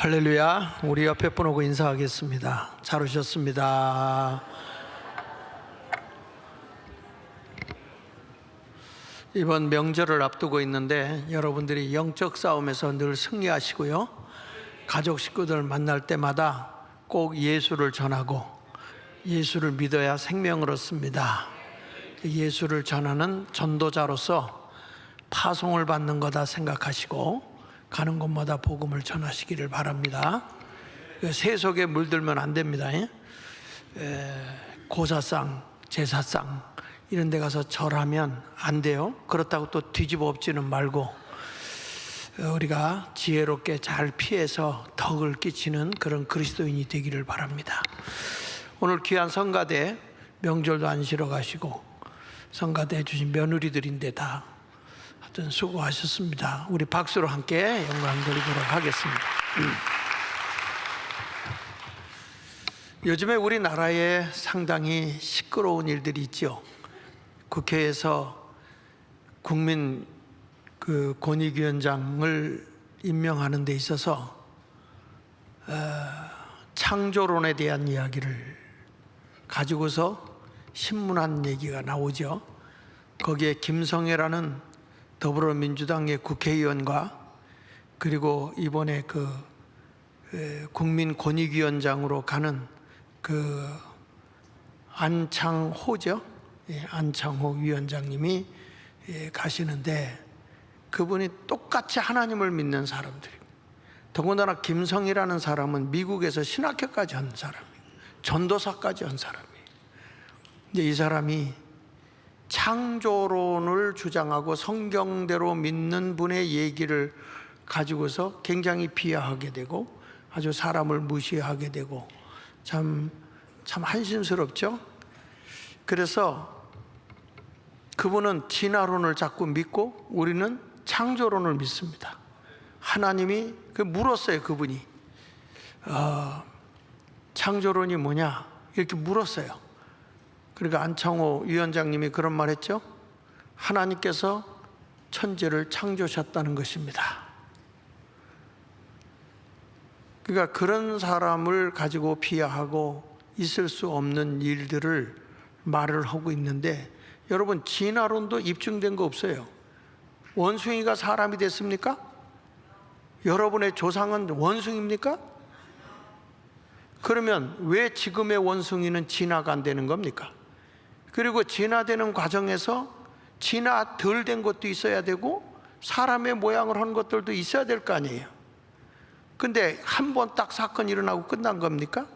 할렐루야. 우리 옆에 분 오고 인사하겠습니다. 잘 오셨습니다. 이번 명절을 앞두고 있는데 여러분들이 영적 싸움에서 늘 승리하시고요, 가족 식구들 만날 때마다 꼭 예수를 전하고 예수를 믿어야 생명을 얻습니다. 예수를 전하는 전도자로서 파송을 받는 거다 생각하시고 가는 곳마다 복음을 전하시기를 바랍니다. 세속에 물들면 안 됩니다. 고사상, 제사상 이런 데 가서 절하면 안 돼요. 그렇다고 또 뒤집어 엎지는 말고 우리가 지혜롭게 잘 피해서 덕을 끼치는 그런 그리스도인이 되기를 바랍니다. 오늘 귀한 성가대, 명절도 안 쉬러 가시고 성가대 해주신 며느리들인데 다 하여튼 수고하셨습니다. 우리 박수로 함께 영광 돌리도록 하겠습니다. 요즘에 우리나라에 상당히 시끄러운 일들이 있죠. 국회에서 국민 권익위원장을 임명하는 데 있어서 창조론에 대한 이야기를 가지고서 신문한 얘기가 나오죠. 거기에 김성애라는 더불어민주당의 국회의원과 그리고 이번에 국민권익위원장으로 가는 안창호죠. 안창호 위원장님이 가시는데 그분이 똑같이 하나님을 믿는 사람들이고, 더군다나 김성희라는 사람은 미국에서 신학교까지 한 사람이에요. 전도사까지 한 사람이에요. 이제 이 사람이 창조론을 주장하고 성경대로 믿는 분의 얘기를 가지고서 굉장히 비하하게 되고 아주 사람을 무시하게 되고 참 한심스럽죠. 그래서 그분은 진화론을 자꾸 믿고 우리는 창조론을 믿습니다. 하나님이 물었어요. 그분이 창조론이 뭐냐 이렇게 물었어요. 그러니까 안창호 위원장님이 그런 말 했죠. 하나님께서 천지를 창조하셨다는 것입니다. 그러니까 그런 사람을 가지고 비하하고 있을 수 없는 일들을 말을 하고 있는데, 여러분 진화론도 입증된 거 없어요. 원숭이가 사람이 됐습니까? 여러분의 조상은 원숭이입니까? 그러면 왜 지금의 원숭이는 진화가 안 되는 겁니까? 그리고 진화되는 과정에서 진화 덜 된 것도 있어야 되고 사람의 모양을 한 것들도 있어야 될 거 아니에요. 근데 한 번 딱 사건이 일어나고 끝난 겁니까?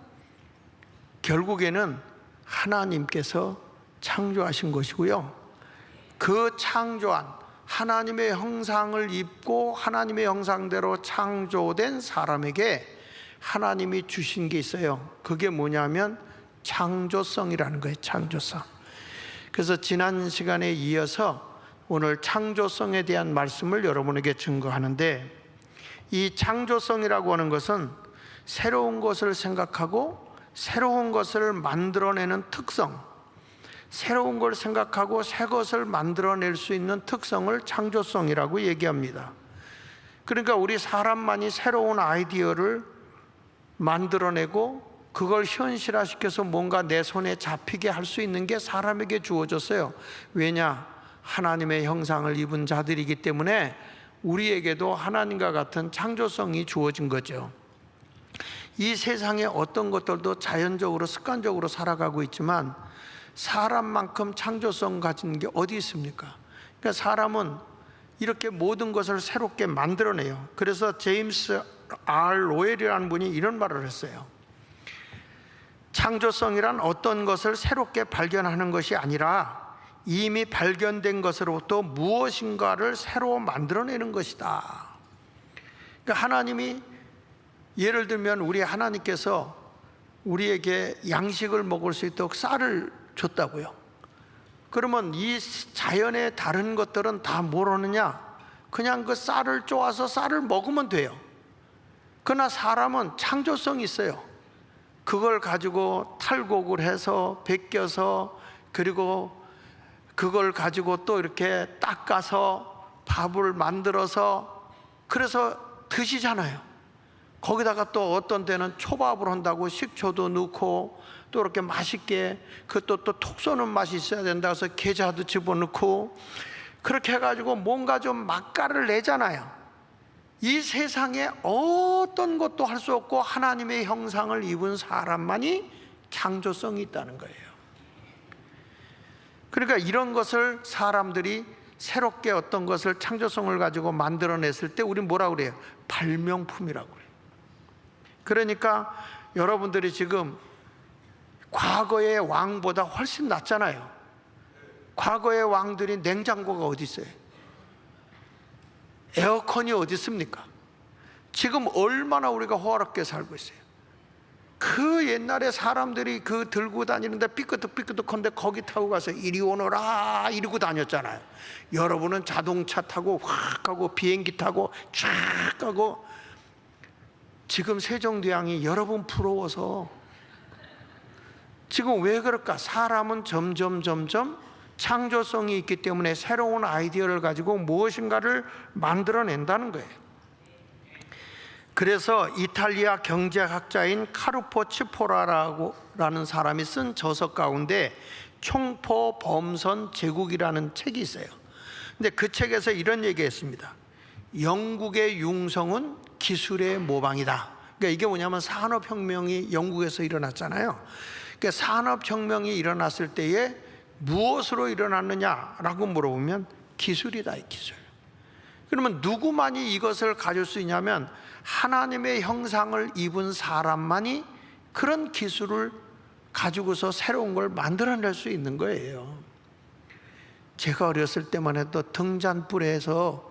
결국에는 하나님께서 창조하신 것이고요, 그 창조한 하나님의 형상을 입고 하나님의 형상대로 창조된 사람에게 하나님이 주신 게 있어요. 그게 뭐냐면 창조성이라는 거예요. 창조성. 그래서 지난 시간에 이어서 오늘 창조성에 대한 말씀을 여러분에게 증거하는데, 이 창조성이라고 하는 것은 새로운 것을 생각하고 새로운 것을 만들어내는 특성, 새로운 걸 생각하고 새 것을 만들어낼 수 있는 특성을 창조성이라고 얘기합니다. 그러니까 우리 사람만이 새로운 아이디어를 만들어내고 그걸 현실화시켜서 뭔가 내 손에 잡히게 할 수 있는 게 사람에게 주어졌어요. 왜냐? 하나님의 형상을 입은 자들이기 때문에 우리에게도 하나님과 같은 창조성이 주어진 거죠. 이 세상에 어떤 것들도 자연적으로 습관적으로 살아가고 있지만 사람만큼 창조성 가진 게 어디 있습니까? 그러니까 사람은 이렇게 모든 것을 새롭게 만들어내요. 그래서 제임스 R. 로웰이라는 분이 이런 말을 했어요. 창조성이란 어떤 것을 새롭게 발견하는 것이 아니라 이미 발견된 것으로부터 무엇인가를 새로 만들어내는 것이다. 그러니까 하나님이, 예를 들면 우리 하나님께서 우리에게 양식을 먹을 수 있도록 쌀을 줬다고요. 그러면 이 자연의 다른 것들은 다 뭘 하느냐? 그냥 그 쌀을 쪼아서 쌀을 먹으면 돼요. 그러나 사람은 창조성이 있어요. 그걸 가지고 탈곡을 해서 벗겨서 그리고 그걸 가지고 또 이렇게 닦아서 밥을 만들어서 그래서 드시잖아요. 거기다가 또 어떤 데는 초밥을 한다고 식초도 넣고 또 이렇게 맛있게 그것도 또 톡 쏘는 맛이 있어야 된다 해서 게자도 집어넣고 그렇게 해가지고 뭔가 좀 맛깔을 내잖아요. 이 세상에 어떤 것도 할 수 없고 하나님의 형상을 입은 사람만이 창조성이 있다는 거예요. 그러니까 이런 것을 사람들이 새롭게 어떤 것을 창조성을 가지고 만들어냈을 때 우린 뭐라고 그래요? 발명품이라고 그래요. 그러니까 여러분들이 지금 과거의 왕보다 훨씬 낫잖아요. 과거의 왕들이 냉장고가 어디 있어요? 에어컨이 어디 있습니까? 지금 얼마나 우리가 호화롭게 살고 있어요. 그 옛날에 사람들이 그 들고 다니는데 삐끄덕삐끄덕한데 거기 타고 가서 이리 오너라 이러고 다녔잖아요. 여러분은 자동차 타고 확 가고 비행기 타고 쫙 가고, 지금 세종대왕이 여러분 부러워서. 지금 왜 그럴까? 사람은 점점 창조성이 있기 때문에 새로운 아이디어를 가지고 무엇인가를 만들어낸다는 거예요. 그래서 이탈리아 경제학자인 카루포 치포라라는 사람이 쓴 저서 가운데 총포 범선 제국이라는 책이 있어요. 근데 그 책에서 이런 얘기했습니다. 영국의 융성은 기술의 모방이다. 그러니까 이게 뭐냐면 산업혁명이 영국에서 일어났잖아요. 그러니까 산업혁명이 일어났을 때에 무엇으로 일어났느냐라고 물어보면 기술이다, 이 기술. 그러면 누구만이 이것을 가질 수 있냐면 하나님의 형상을 입은 사람만이 그런 기술을 가지고서 새로운 걸 만들어낼 수 있는 거예요. 제가 어렸을 때만 해도 등잔불에서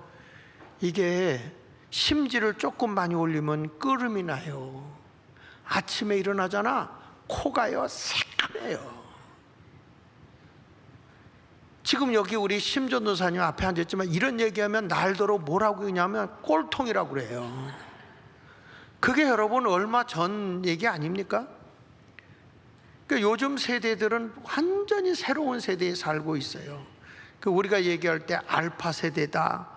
이게 심지를 조금 많이 올리면 끓음이 나요. 아침에 일어나잖아, 코가요 새카매요. 지금 여기 우리 심전도사님 앞에 앉았지만 이런 얘기하면 날더러 뭐라고 그러냐면 꼴통이라고 그래요. 그게 여러분 얼마 전 얘기 아닙니까? 그러니까 요즘 세대들은 완전히 새로운 세대에 살고 있어요. 그 우리가 얘기할 때 알파 세대다,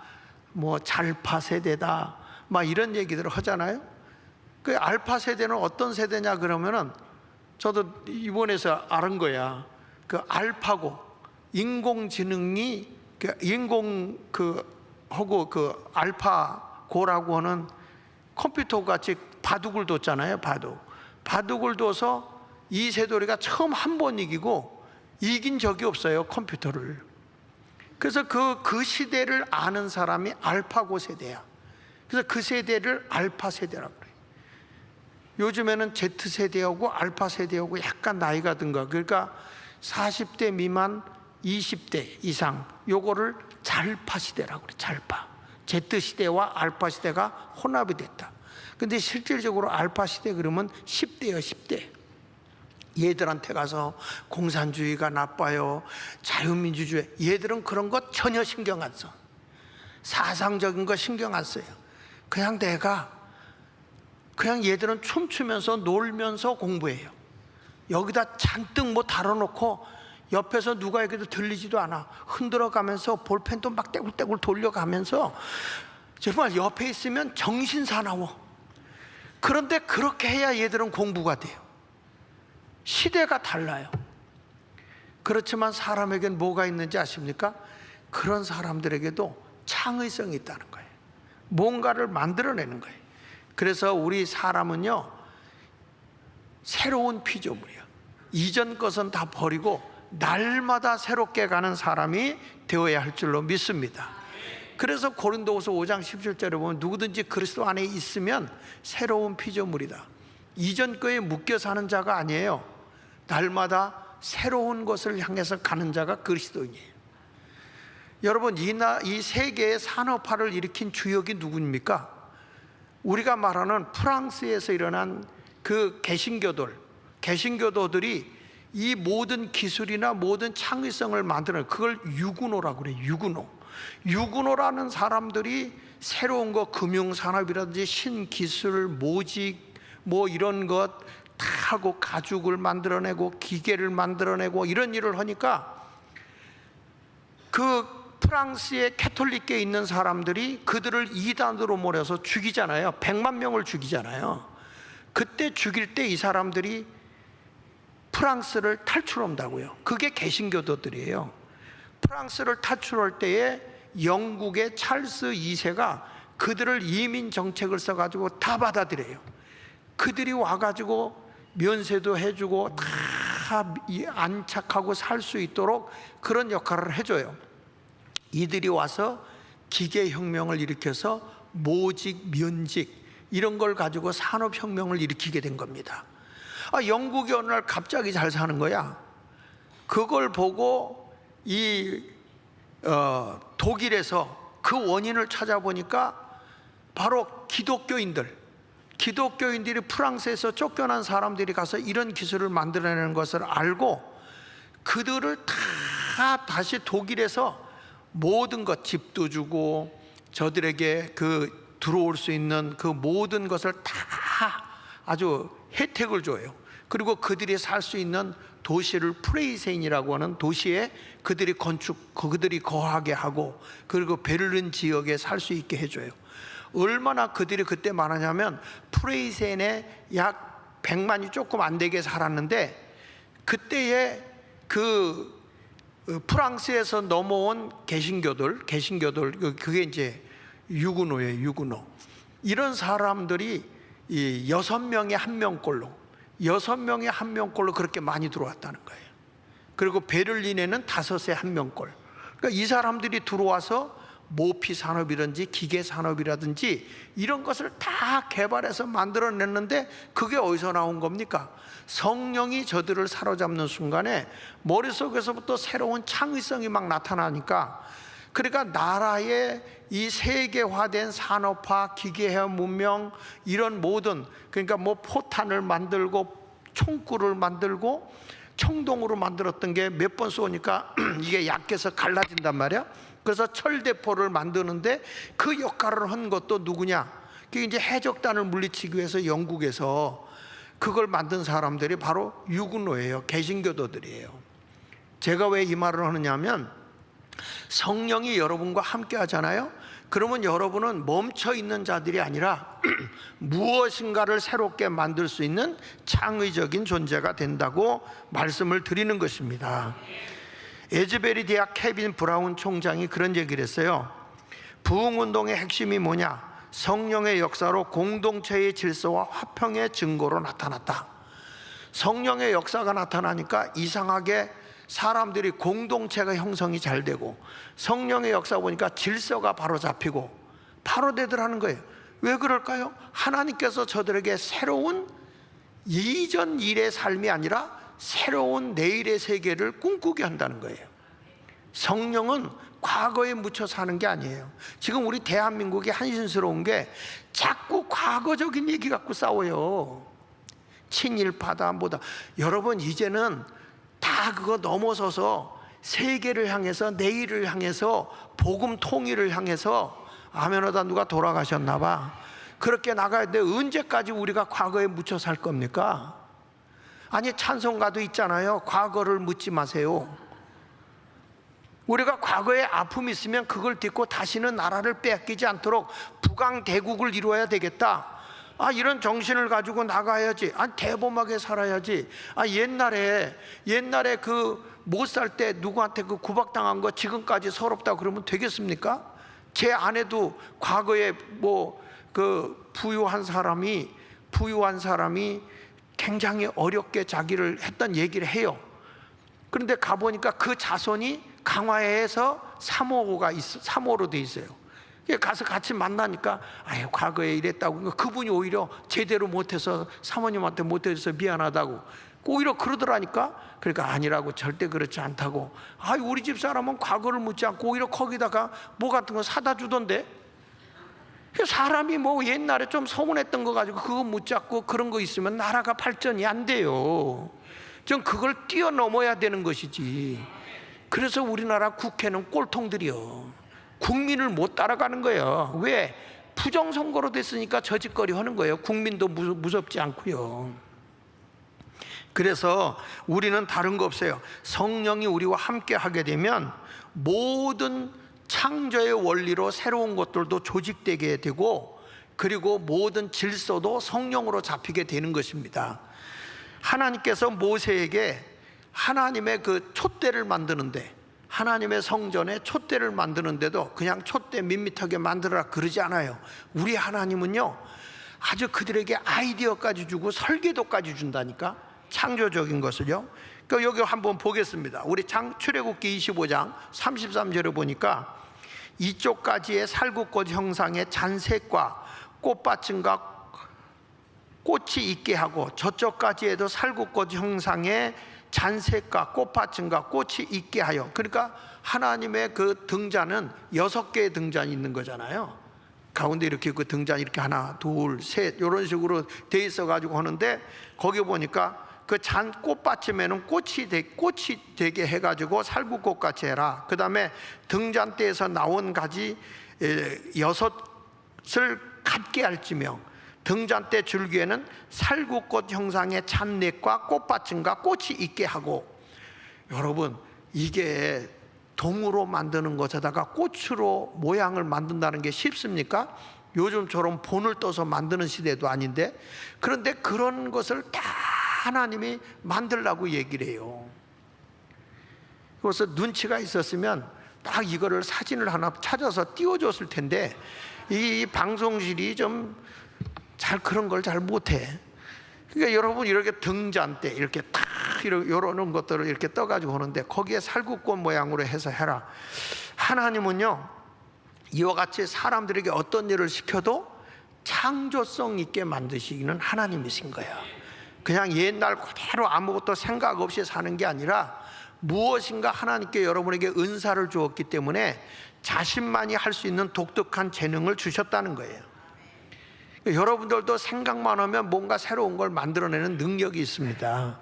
뭐 잘파 세대다, 막 이런 얘기들을 하잖아요. 그 알파 세대는 어떤 세대냐 그러면은 저도 이번에서 알은 거야. 그 알파고 인공지능이 하고 그 알파고라고 하는 컴퓨터 같이 바둑을 뒀잖아요. 바둑을 둬서 이 세돌이가 처음 한 번 이긴 적이 없어요, 컴퓨터를. 그래서 그 시대를 아는 사람이 알파고 세대야. 그래서 그 세대를 알파 세대라고 그래요. 요즘에는 Z세대하고 알파 세대하고 약간 나이가 든 거. 그러니까 40대 미만 20대 이상 요거를 잘파 시대라고 그래. 잘파. Z시대와 알파 시대가 혼합이 됐다. 근데 실질적으로 알파 시대 그러면 10대요, 10대. 얘들한테 가서 공산주의가 나빠요, 자유민주주의, 얘들은 그런 것 전혀 신경 안 써. 사상적인 거 신경 안 써요. 그냥 얘들은 춤추면서 놀면서 공부해요. 여기다 잔뜩 뭐 달아놓고 옆에서 누가 얘기도 들리지도 않아. 흔들어가면서 볼펜도 막 떼굴떼굴 돌려가면서 정말 옆에 있으면 정신 사나워. 그런데 그렇게 해야 얘들은 공부가 돼요. 시대가 달라요. 그렇지만 사람에겐 뭐가 있는지 아십니까? 그런 사람들에게도 창의성이 있다는 거예요. 뭔가를 만들어내는 거예요. 그래서 우리 사람은요, 새로운 피조물이에요. 이전 것은 다 버리고 날마다 새롭게 가는 사람이 되어야 할 줄로 믿습니다. 그래서 고린도후서 5장 17절에 보면 누구든지 그리스도 안에 있으면 새로운 피조물이다. 이전 거에 묶여 사는 자가 아니에요. 날마다 새로운 것을 향해서 가는 자가 그리스도인이에요. 여러분, 이 세계의 산업화를 일으킨 주역이 누구입니까? 우리가 말하는 프랑스에서 일어난 그 개신교도들이 이 모든 기술이나 모든 창의성을 만드는, 그걸 유구노라고 그래요. 유구노라는 사람들이 새로운 거, 금융산업이라든지 신기술, 모직 뭐 이런 것 다 하고 가죽을 만들어내고 기계를 만들어내고 이런 일을 하니까 그 프랑스의 캐톨릭계에 있는 사람들이 그들을 이단으로 몰아서 죽이잖아요. 100만 명을 죽이잖아요. 그때 죽일 때 이 사람들이 프랑스를 탈출한다고요. 그게 개신교도들이에요. 프랑스를 탈출할 때에 영국의 찰스 2세가 그들을 이민 정책을 써가지고 다 받아들여요. 그들이 와가지고 면세도 해주고 다 안착하고 살 수 있도록 그런 역할을 해줘요. 이들이 와서 기계혁명을 일으켜서 모직, 면직 이런 걸 가지고 산업혁명을 일으키게 된 겁니다. 영국이 어느 날 갑자기 잘 사는 거야. 그걸 보고 독일에서 그 원인을 찾아보니까 바로 기독교인들이 프랑스에서 쫓겨난 사람들이 가서 이런 기술을 만들어내는 것을 알고 그들을 다 다시 독일에서 모든 것, 집도 주고 저들에게 그 들어올 수 있는 그 모든 것을 다 아주 혜택을 줘요. 그리고 그들이 살 수 있는 도시를 프레이센이라고 하는 도시에 그들이 거하게 하고, 그리고 베를린 지역에 살 수 있게 해줘요. 얼마나 그들이 그때 많았냐면 프레이센에 약 100만이 조금 안 되게 살았는데, 그때에 그 프랑스에서 넘어온 개신교들 그게 이제 유구노예요. 유구노. 이런 사람들이 이 6명에 1명꼴로 그렇게 많이 들어왔다는 거예요. 그리고 베를린에는 5에 1명꼴. 그러니까 이 사람들이 들어와서 모피 산업이든지 기계 산업이라든지 이런 것을 다 개발해서 만들어냈는데, 그게 어디서 나온 겁니까? 성령이 저들을 사로잡는 순간에 머릿속에서부터 새로운 창의성이 막 나타나니까, 그러니까 나라의 이 세계화된 산업화, 기계화 문명, 이런 모든, 그러니까 뭐 포탄을 만들고 총구를 만들고 청동으로 만들었던 게 몇 번 쏘니까 이게 약해서 갈라진단 말이야. 그래서 철대포를 만드는데 그 역할을 한 것도 누구냐? 그게 이제 해적단을 물리치기 위해서 영국에서 그걸 만든 사람들이 바로 유구노예요. 개신교도들이에요. 제가 왜 이 말을 하느냐면, 성령이 여러분과 함께 하잖아요. 그러면 여러분은 멈춰 있는 자들이 아니라 무엇인가를 새롭게 만들 수 있는 창의적인 존재가 된다고 말씀을 드리는 것입니다. 에즈베리 대학 케빈 브라운 총장이 그런 얘기를 했어요. 부흥운동의 핵심이 뭐냐? 성령의 역사로 공동체의 질서와 화평의 증거로 나타났다. 성령의 역사가 나타나니까 이상하게 사람들이 공동체가 형성이 잘 되고, 성령의 역사 보니까 질서가 바로 잡히고 바로 되더라는 거예요. 왜 그럴까요? 하나님께서 저들에게 새로운 이전 일의 삶이 아니라 새로운 내일의 세계를 꿈꾸게 한다는 거예요. 성령은 과거에 묻혀 사는 게 아니에요. 지금 우리 대한민국이 한심스러운 게 자꾸 과거적인 얘기 갖고 싸워요. 친일파다 뭐다. 여러분, 이제는 다 그거 넘어서서 세계를 향해서, 내일을 향해서, 복음 통일을 향해서, 아멘하다 누가 돌아가셨나 봐. 그렇게 나가야 돼. 언제까지 우리가 과거에 묻혀 살 겁니까? 아니, 찬송가도 있잖아요. 과거를 묻지 마세요. 우리가 과거에 아픔이 있으면 그걸 딛고 다시는 나라를 빼앗기지 않도록 부강대국을 이루어야 되겠다. 이런 정신을 가지고 나가야지. 대범하게 살아야지. 옛날에 그 못 살 때 누구한테 그 구박당한 거 지금까지 서럽다 그러면 되겠습니까? 제 아내도 과거에 뭐 그 부유한 사람이 굉장히 어렵게 자기를 했던 얘기를 해요. 그런데 가보니까 그 자손이 강화에서 3호로 돼 있어요. 가서 같이 만나니까 과거에 이랬다고. 그분이 오히려 제대로 못해서, 사모님한테 못해서 미안하다고 오히려 그러더라니까. 그러니까 아니라고, 절대 그렇지 않다고. 우리 집 사람은 과거를 묻지 않고 오히려 거기다가 뭐 같은 거 사다 주던데. 사람이 뭐 옛날에 좀 소문했던 거 가지고 그거 묻잡고 그런 거 있으면 나라가 발전이 안 돼요. 좀 그걸 뛰어넘어야 되는 것이지. 그래서 우리나라 국회는 꼴통들이요. 국민을 못 따라가는 거예요. 왜? 부정선거로 됐으니까 저짓거리 하는 거예요. 국민도 무섭지 않고요. 그래서 우리는 다른 거 없어요. 성령이 우리와 함께 하게 되면 모든 창조의 원리로 새로운 것들도 조직되게 되고, 그리고 모든 질서도 성령으로 잡히게 되는 것입니다. 하나님께서 모세에게 하나님의 그 촛대를 만드는데, 하나님의 성전에 촛대를 만드는데도 그냥 촛대 밋밋하게 만들어라 그러지 않아요. 우리 하나님은요, 아주 그들에게 아이디어까지 주고 설계도까지 준다니까, 창조적인 것을요. 그러니까 여기 한번 보겠습니다. 우리 출애굽기 25장 33절에 보니까, 이쪽 가지에 살구꽃 형상의 잔색과 꽃받침과 꽃이 있게 하고, 저쪽 가지에도 살구꽃 형상의 잔색과 꽃받침과 꽃이 있게 하여. 그러니까 하나님의 그 등잔은 6개의 등잔이 있는 거잖아요. 가운데 이렇게 그 등잔이 이렇게 하나 둘 셋 이런 식으로 돼 있어 가지고 하는데, 거기 보니까 그 잔 꽃받침에는 꽃이 되게 해가지고 살구꽃 같이 해라. 그 다음에 등잔대에서 나온 가지 6을 같게 할지며, 등잔대 줄기에는 살구꽃 형상의 잔넷과 꽃받침과 꽃이 있게 하고. 여러분, 이게 동으로 만드는 것에다가 꽃으로 모양을 만든다는 게 쉽습니까? 요즘처럼 본을 떠서 만드는 시대도 아닌데. 그런데 그런 것을 다 하나님이 만들라고 얘기를 해요. 그래서 눈치가 있었으면 딱 이거를 사진을 하나 찾아서 띄워줬을 텐데, 이 방송실이 좀 잘 그런 걸 잘 못해. 그러니까 여러분, 이렇게 등잔대 이렇게 탁 이런 것들을 이렇게 떠가지고 하는데, 거기에 살구꽃 모양으로 해서 해라. 하나님은요, 이와 같이 사람들에게 어떤 일을 시켜도 창조성 있게 만드시기는 하나님이신 거예요. 그냥 옛날 그대로 아무것도 생각 없이 사는 게 아니라, 무엇인가 하나님께 여러분에게 은사를 주었기 때문에 자신만이 할 수 있는 독특한 재능을 주셨다는 거예요. 여러분들도 생각만 하면 뭔가 새로운 걸 만들어내는 능력이 있습니다.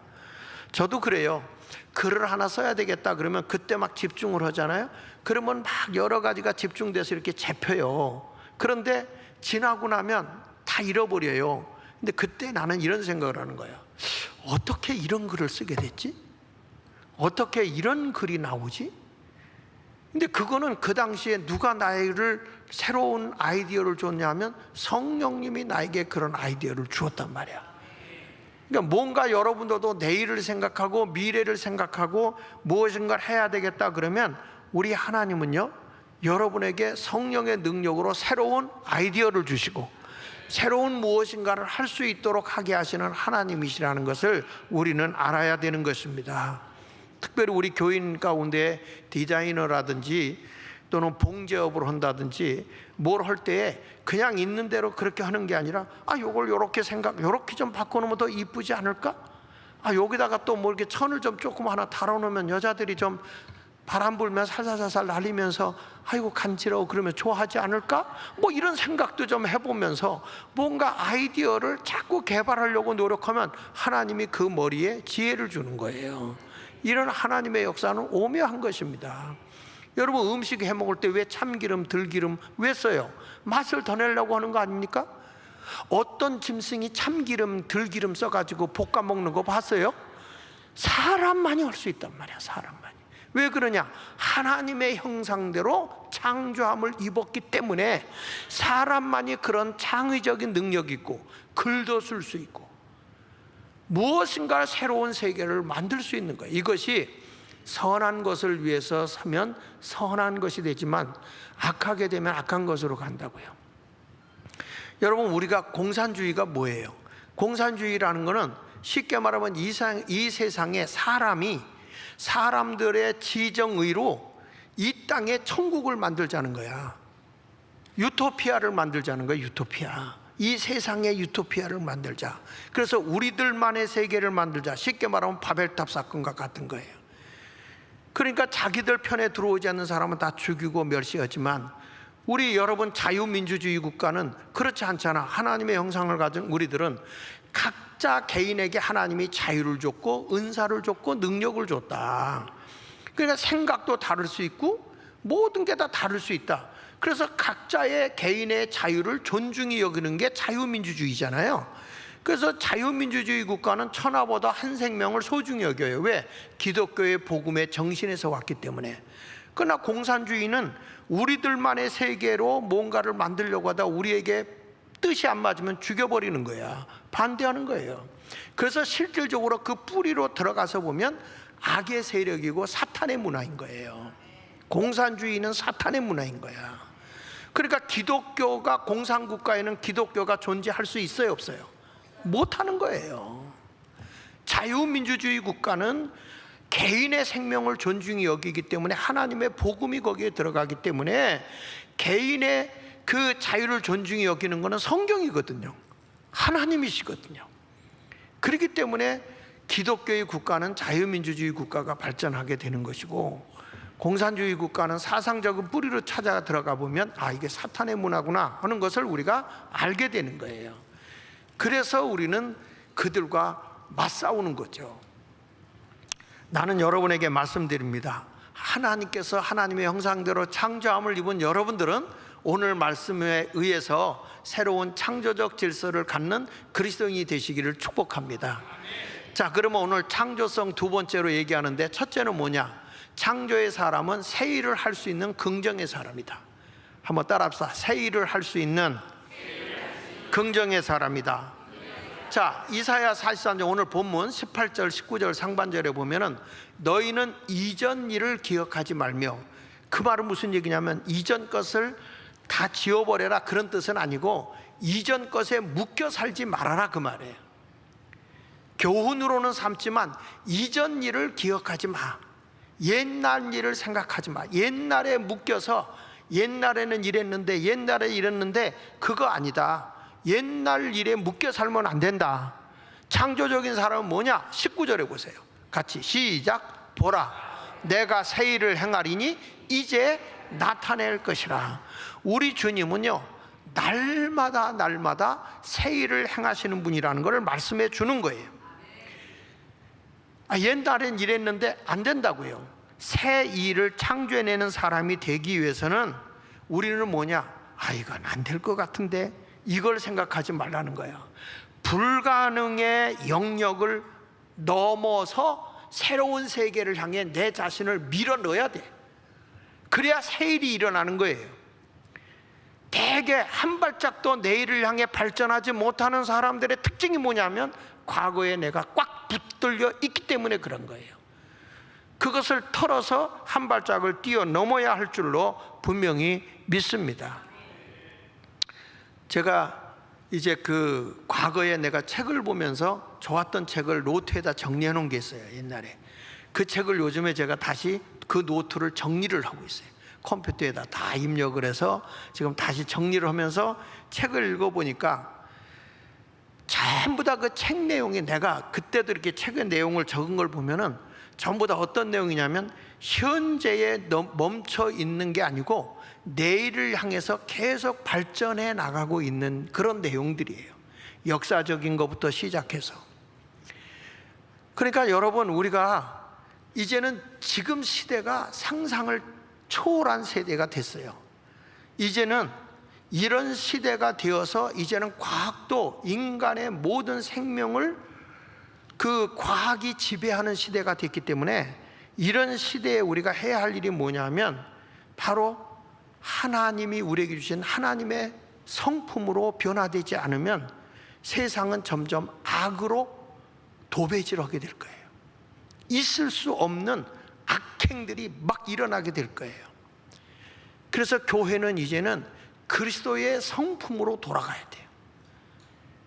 저도 그래요. 글을 하나 써야 되겠다 그러면 그때 막 집중을 하잖아요. 그러면 막 여러 가지가 집중돼서 이렇게 잡혀요. 그런데 지나고 나면 다 잃어버려요. 근데 그때 나는 이런 생각을 하는 거예요. 어떻게 이런 글을 쓰게 됐지? 어떻게 이런 글이 나오지? 근데 그거는 그 당시에 누가 나를 새로운 아이디어를 줬냐면, 성령님이 나에게 그런 아이디어를 주었단 말이야. 그러니까 뭔가 여러분들도 내일을 생각하고 미래를 생각하고 무엇인가를 해야 되겠다 그러면, 우리 하나님은요, 여러분에게 성령의 능력으로 새로운 아이디어를 주시고 새로운 무엇인가를 할 수 있도록 하게 하시는 하나님이시라는 것을 우리는 알아야 되는 것입니다. 특별히 우리 교인 가운데 디자이너라든지 또는 봉제업을 한다든지 뭘 할 때에 그냥 있는 대로 그렇게 하는 게 아니라, 요걸 요렇게 요렇게 좀 바꿔놓으면 더 이쁘지 않을까? 여기다가 또 뭐 이렇게 천을 좀 조금 하나 달아놓으면 여자들이 좀 바람 불면 살살살살 날리면서 아이고 간지러워 그러면 좋아하지 않을까? 뭐 이런 생각도 좀 해보면서 뭔가 아이디어를 자꾸 개발하려고 노력하면 하나님이 그 머리에 지혜를 주는 거예요. 이런 하나님의 역사는 오묘한 것입니다. 여러분, 음식 해 먹을 때 왜 참기름, 들기름 왜 써요? 맛을 더 내려고 하는 거 아닙니까? 어떤 짐승이 참기름, 들기름 써가지고 볶아 먹는 거 봤어요? 사람만이 할 수 있단 말이야. 사람만이. 왜 그러냐? 하나님의 형상대로 창조함을 입었기 때문에 사람만이 그런 창의적인 능력이 있고 글도 쓸 수 있고 무엇인가 새로운 세계를 만들 수 있는 거예요. 이것이 선한 것을 위해서 서면 선한 것이 되지만 악하게 되면 악한 것으로 간다고요. 여러분, 우리가 공산주의가 뭐예요? 공산주의라는 것은 쉽게 말하면 이 세상에 사람들의 지정의로 이 땅에 천국을 만들자는 거야. 유토피아를 만들자는 거야. 유토피아. 이 세상의 유토피아를 만들자. 그래서 우리들만의 세계를 만들자. 쉽게 말하면 바벨탑 사건과 같은 거예요. 그러니까 자기들 편에 들어오지 않는 사람은 다 죽이고 멸시하지만, 우리 여러분 자유민주주의 국가는 그렇지 않잖아. 하나님의 형상을 가진 우리들은 각자 개인에게 하나님이 자유를 줬고 은사를 줬고 능력을 줬다. 그러니까 생각도 다를 수 있고 모든 게 다 다를 수 있다. 그래서 각자의 개인의 자유를 존중히 여기는 게 자유민주주의잖아요. 그래서 자유민주주의 국가는 천하보다 한 생명을 소중히 여겨요. 왜? 기독교의 복음의 정신에서 왔기 때문에. 그러나 공산주의는 우리들만의 세계로 뭔가를 만들려고 하다 우리에게 뜻이 안 맞으면 죽여버리는 거야. 반대하는 거예요. 그래서 실질적으로 그 뿌리로 들어가서 보면 악의 세력이고 사탄의 문화인 거예요. 공산주의는 사탄의 문화인 거야. 그러니까 기독교가 공산국가에는 기독교가 존재할 수 있어요, 없어요? 못하는 거예요. 자유민주주의 국가는 개인의 생명을 존중히 여기기 때문에 하나님의 복음이 거기에 들어가기 때문에 개인의 그 자유를 존중히 여기는 것은 성경이거든요. 하나님이시거든요. 그렇기 때문에 기독교의 국가는 자유민주주의 국가가 발전하게 되는 것이고, 공산주의 국가는 사상적인 뿌리로 찾아 들어가 보면 아, 이게 사탄의 문화구나 하는 것을 우리가 알게 되는 거예요. 그래서 우리는 그들과 맞싸우는 거죠. 나는 여러분에게 말씀드립니다. 하나님께서 하나님의 형상대로 창조함을 입은 여러분들은 오늘 말씀에 의해서 새로운 창조적 질서를 갖는 그리스도인이 되시기를 축복합니다. 자, 그러면 오늘 창조성 두 번째로 얘기하는데, 첫째는 뭐냐? 창조의 사람은 새 일을 할 수 있는 긍정의 사람이다. 한번 따라합시다. 새 일을 할 수 있는 긍정의 사람이다. 자, 이사야 43장 오늘 본문 18절 19절 상반절에 보면은 너희는 이전 일을 기억하지 말며, 그 말은 무슨 얘기냐면 이전 것을 다 지워버려라 그런 뜻은 아니고 이전 것에 묶여 살지 말아라 그 말이에요. 교훈으로는 삼지만 이전 일을 기억하지 마. 옛날 일을 생각하지 마. 옛날에 묶여서 옛날에는 이랬는데 옛날에 이랬는데 그거 아니다. 옛날 일에 묶여 살면 안 된다. 창조적인 사람은 뭐냐? 19절에 보세요. 같이 시작. 보라, 내가 새 일을 행하리니 이제 나타낼 것이라. 우리 주님은요, 날마다 새 일을 행하시는 분이라는 것을 말씀해 주는 거예요. 옛날엔 이랬는데 안 된다고요. 새 일을 창조해내는 사람이 되기 위해서는 우리는 뭐냐? 이건 안 될 것 같은데, 이걸 생각하지 말라는 거야. 불가능의 영역을 넘어서 새로운 세계를 향해 내 자신을 밀어 넣어야 돼. 그래야 새 일이 일어나는 거예요. 대개 한 발짝도 내일을 향해 발전하지 못하는 사람들의 특징이 뭐냐면 과거에 내가 꽉 붙들려 있기 때문에 그런 거예요. 그것을 털어서 한 발짝을 뛰어넘어야 할 줄로 분명히 믿습니다. 제가 이제 그 과거에 내가 책을 보면서 좋았던 책을 노트에다 정리해 놓은 게 있어요. 옛날에 그 책을 요즘에 제가 다시 그 노트를 정리를 하고 있어요. 컴퓨터에다 다 입력을 해서 지금 다시 정리를 하면서 책을 읽어보니까 전부 다 그 책 내용이, 내가 그때도 이렇게 책의 내용을 적은 걸 보면은 전부 다 어떤 내용이냐면 현재에 멈춰 있는 게 아니고 내일을 향해서 계속 발전해 나가고 있는 그런 내용들이에요. 역사적인 것부터 시작해서. 그러니까 여러분, 우리가 이제는 지금 시대가 상상을 초월한 세대가 됐어요. 이제는 이런 시대가 되어서 이제는 과학도 인간의 모든 생명을 그 과학이 지배하는 시대가 됐기 때문에 이런 시대에 우리가 해야 할 일이 뭐냐면 바로 하나님이 우리에게 주신 하나님의 성품으로 변화되지 않으면 세상은 점점 악으로 도배질하게 될 거예요. 있을 수 없는 악행들이 막 일어나게 될 거예요. 그래서 교회는 이제는 그리스도의 성품으로 돌아가야 돼요.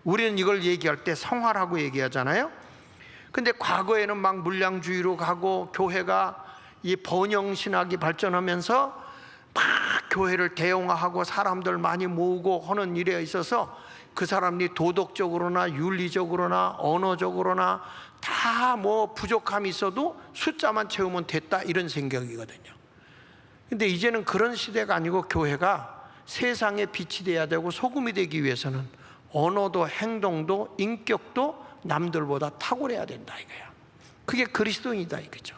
우리는 이걸 얘기할 때 성화라고 얘기하잖아요. 근데 과거에는 막 물량주의로 가고 교회가 이 번영신학이 발전하면서 막 교회를 대형화하고 사람들 많이 모으고 하는 일에 있어서 그 사람들이 도덕적으로나 윤리적으로나 언어적으로나 다 뭐 부족함이 있어도 숫자만 채우면 됐다, 이런 생각이거든요. 근데 이제는 그런 시대가 아니고 교회가 세상에 빛이 돼야 되고 소금이 되기 위해서는 언어도 행동도 인격도 남들보다 탁월해야 된다 이거야. 그게 그리스도인이다 이거죠.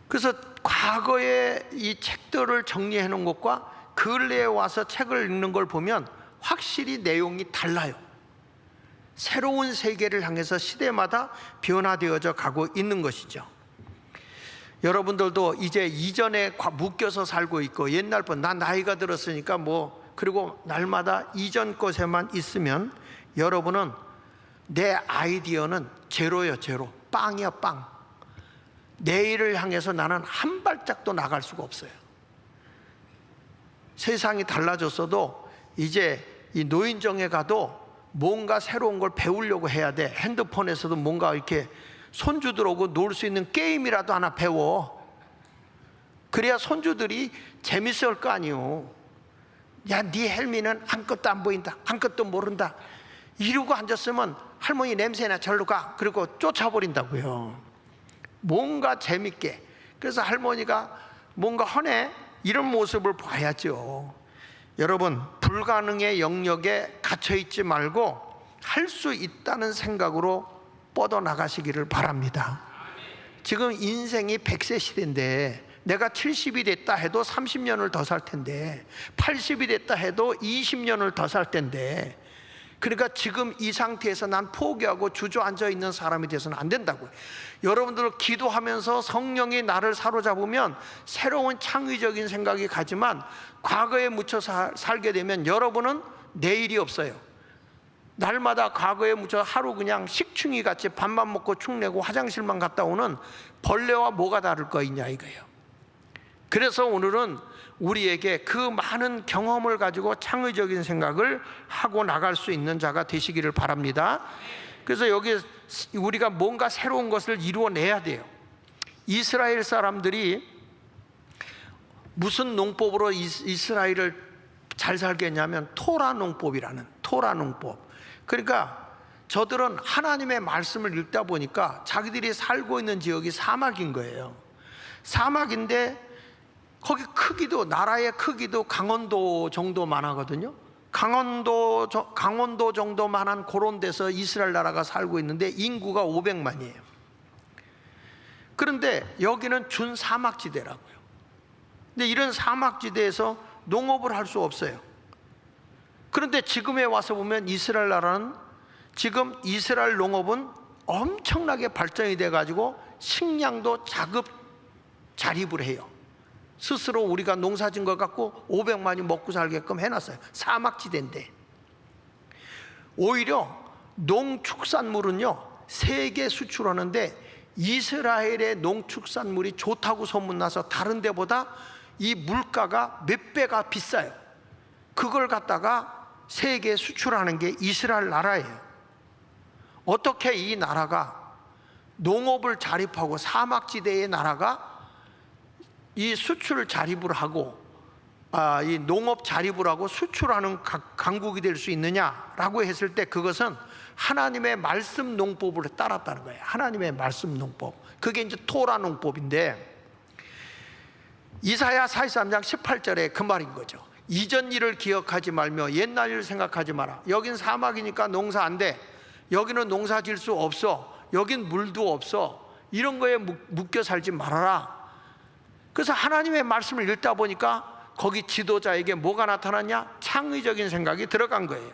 그래서 과거의 이 책들을 정리해 놓은 것과 근래에 와서 책을 읽는 걸 보면 확실히 내용이 달라요. 새로운 세계를 향해서 시대마다 변화되어져 가고 있는 것이죠. 여러분들도 이제 이전에 묶여서 살고 있고, 옛날 난 나이가 들었으니까 그리고 날마다 이전 것에만 있으면 여러분은, 내 아이디어는 제로예요. 제로. 빵이야, 빵. 내일을 향해서 나는 한 발짝도 나갈 수가 없어요. 세상이 달라졌어도 이제 이 노인정에 가도 뭔가 새로운 걸 배우려고 해야 돼. 핸드폰에서도 뭔가 이렇게 손주들하고 놀 수 있는 게임이라도 하나 배워. 그래야 손주들이 재밌을 거 아니오. 야, 네 헬미는 아무것도 안 보인다, 아무것도 모른다, 이러고 앉았으면 할머니 냄새나 절로 가, 그리고 쫓아버린다고요. 뭔가 재밌게. 그래서 할머니가 뭔가 하네, 이런 모습을 봐야죠. 여러분, 불가능의 영역에 갇혀있지 말고 할 수 있다는 생각으로 뻗어나가시기를 바랍니다. 지금 인생이 100세 시대인데, 내가 70이 됐다 해도 30년을 더 살 텐데, 80이 됐다 해도 20년을 더 살 텐데, 그러니까 지금 이 상태에서 난 포기하고 주저앉아 있는 사람이 돼서는 안 된다고요. 여러분들 기도하면서 성령이 나를 사로잡으면 새로운 창의적인 생각이 가지만, 과거에 묻혀 살게 되면 여러분은 내일이 없어요. 날마다 과거에 묻혀 하루 그냥 식충이 같이 밥만 먹고 축내고 화장실만 갔다 오는 벌레와 뭐가 다를 거 있냐 이거예요. 그래서 오늘은 우리에게 그 많은 경험을 가지고 창의적인 생각을 하고 나갈 수 있는 자가 되시기를 바랍니다. 그래서 여기 우리가 뭔가 새로운 것을 이루어내야 돼요. 이스라엘 사람들이 무슨 농법으로 이스라엘을 잘 살게 했냐면 토라 농법이라는, 토라 농법. 그러니까 저들은 하나님의 말씀을 읽다 보니까 자기들이 살고 있는 지역이 사막인 거예요. 사막인데 거기 크기도, 나라의 크기도 강원도 정도만 하거든요. 강원도 정도만한 그런 데서 이스라엘 나라가 살고 있는데 인구가 500만이에요. 그런데 여기는 준사막지대라고요. 근데 이런 사막지대에서 농업을 할 수 없어요. 그런데 지금에 와서 보면 이스라엘 나라는, 지금 이스라엘 농업은 엄청나게 발전이 돼가지고 식량도 자급자립을 해요. 스스로 우리가 농사진 것 갖고 500만이 먹고 살게끔 해놨어요. 사막지대인데. 오히려 농축산물은요, 세계 수출하는데 이스라엘의 농축산물이 좋다고 소문나서 다른 데보다 이 물가가 몇 배가 비싸요. 그걸 갖다가 세계에 수출하는 게 이스라엘 나라예요. 어떻게 이 나라가 농업을 자립하고 사막지대의 나라가 이 수출 자립을 하고 이 농업 자립을 하고 수출하는 강국이 될 수 있느냐라고 했을 때, 그것은 하나님의 말씀 농법을 따랐다는 거예요. 하나님의 말씀 농법. 그게 이제 토라 농법인데, 이사야 43장 18절에 그 말인 거죠. 이전 일을 기억하지 말며 옛날 일을 생각하지 마라. 여긴 사막이니까 농사 안 돼. 여기는 농사 질 수 없어. 여긴 물도 없어. 이런 거에 묶여 살지 말아라. 그래서 하나님의 말씀을 읽다 보니까 거기 지도자에게 뭐가 나타났냐? 창의적인 생각이 들어간 거예요.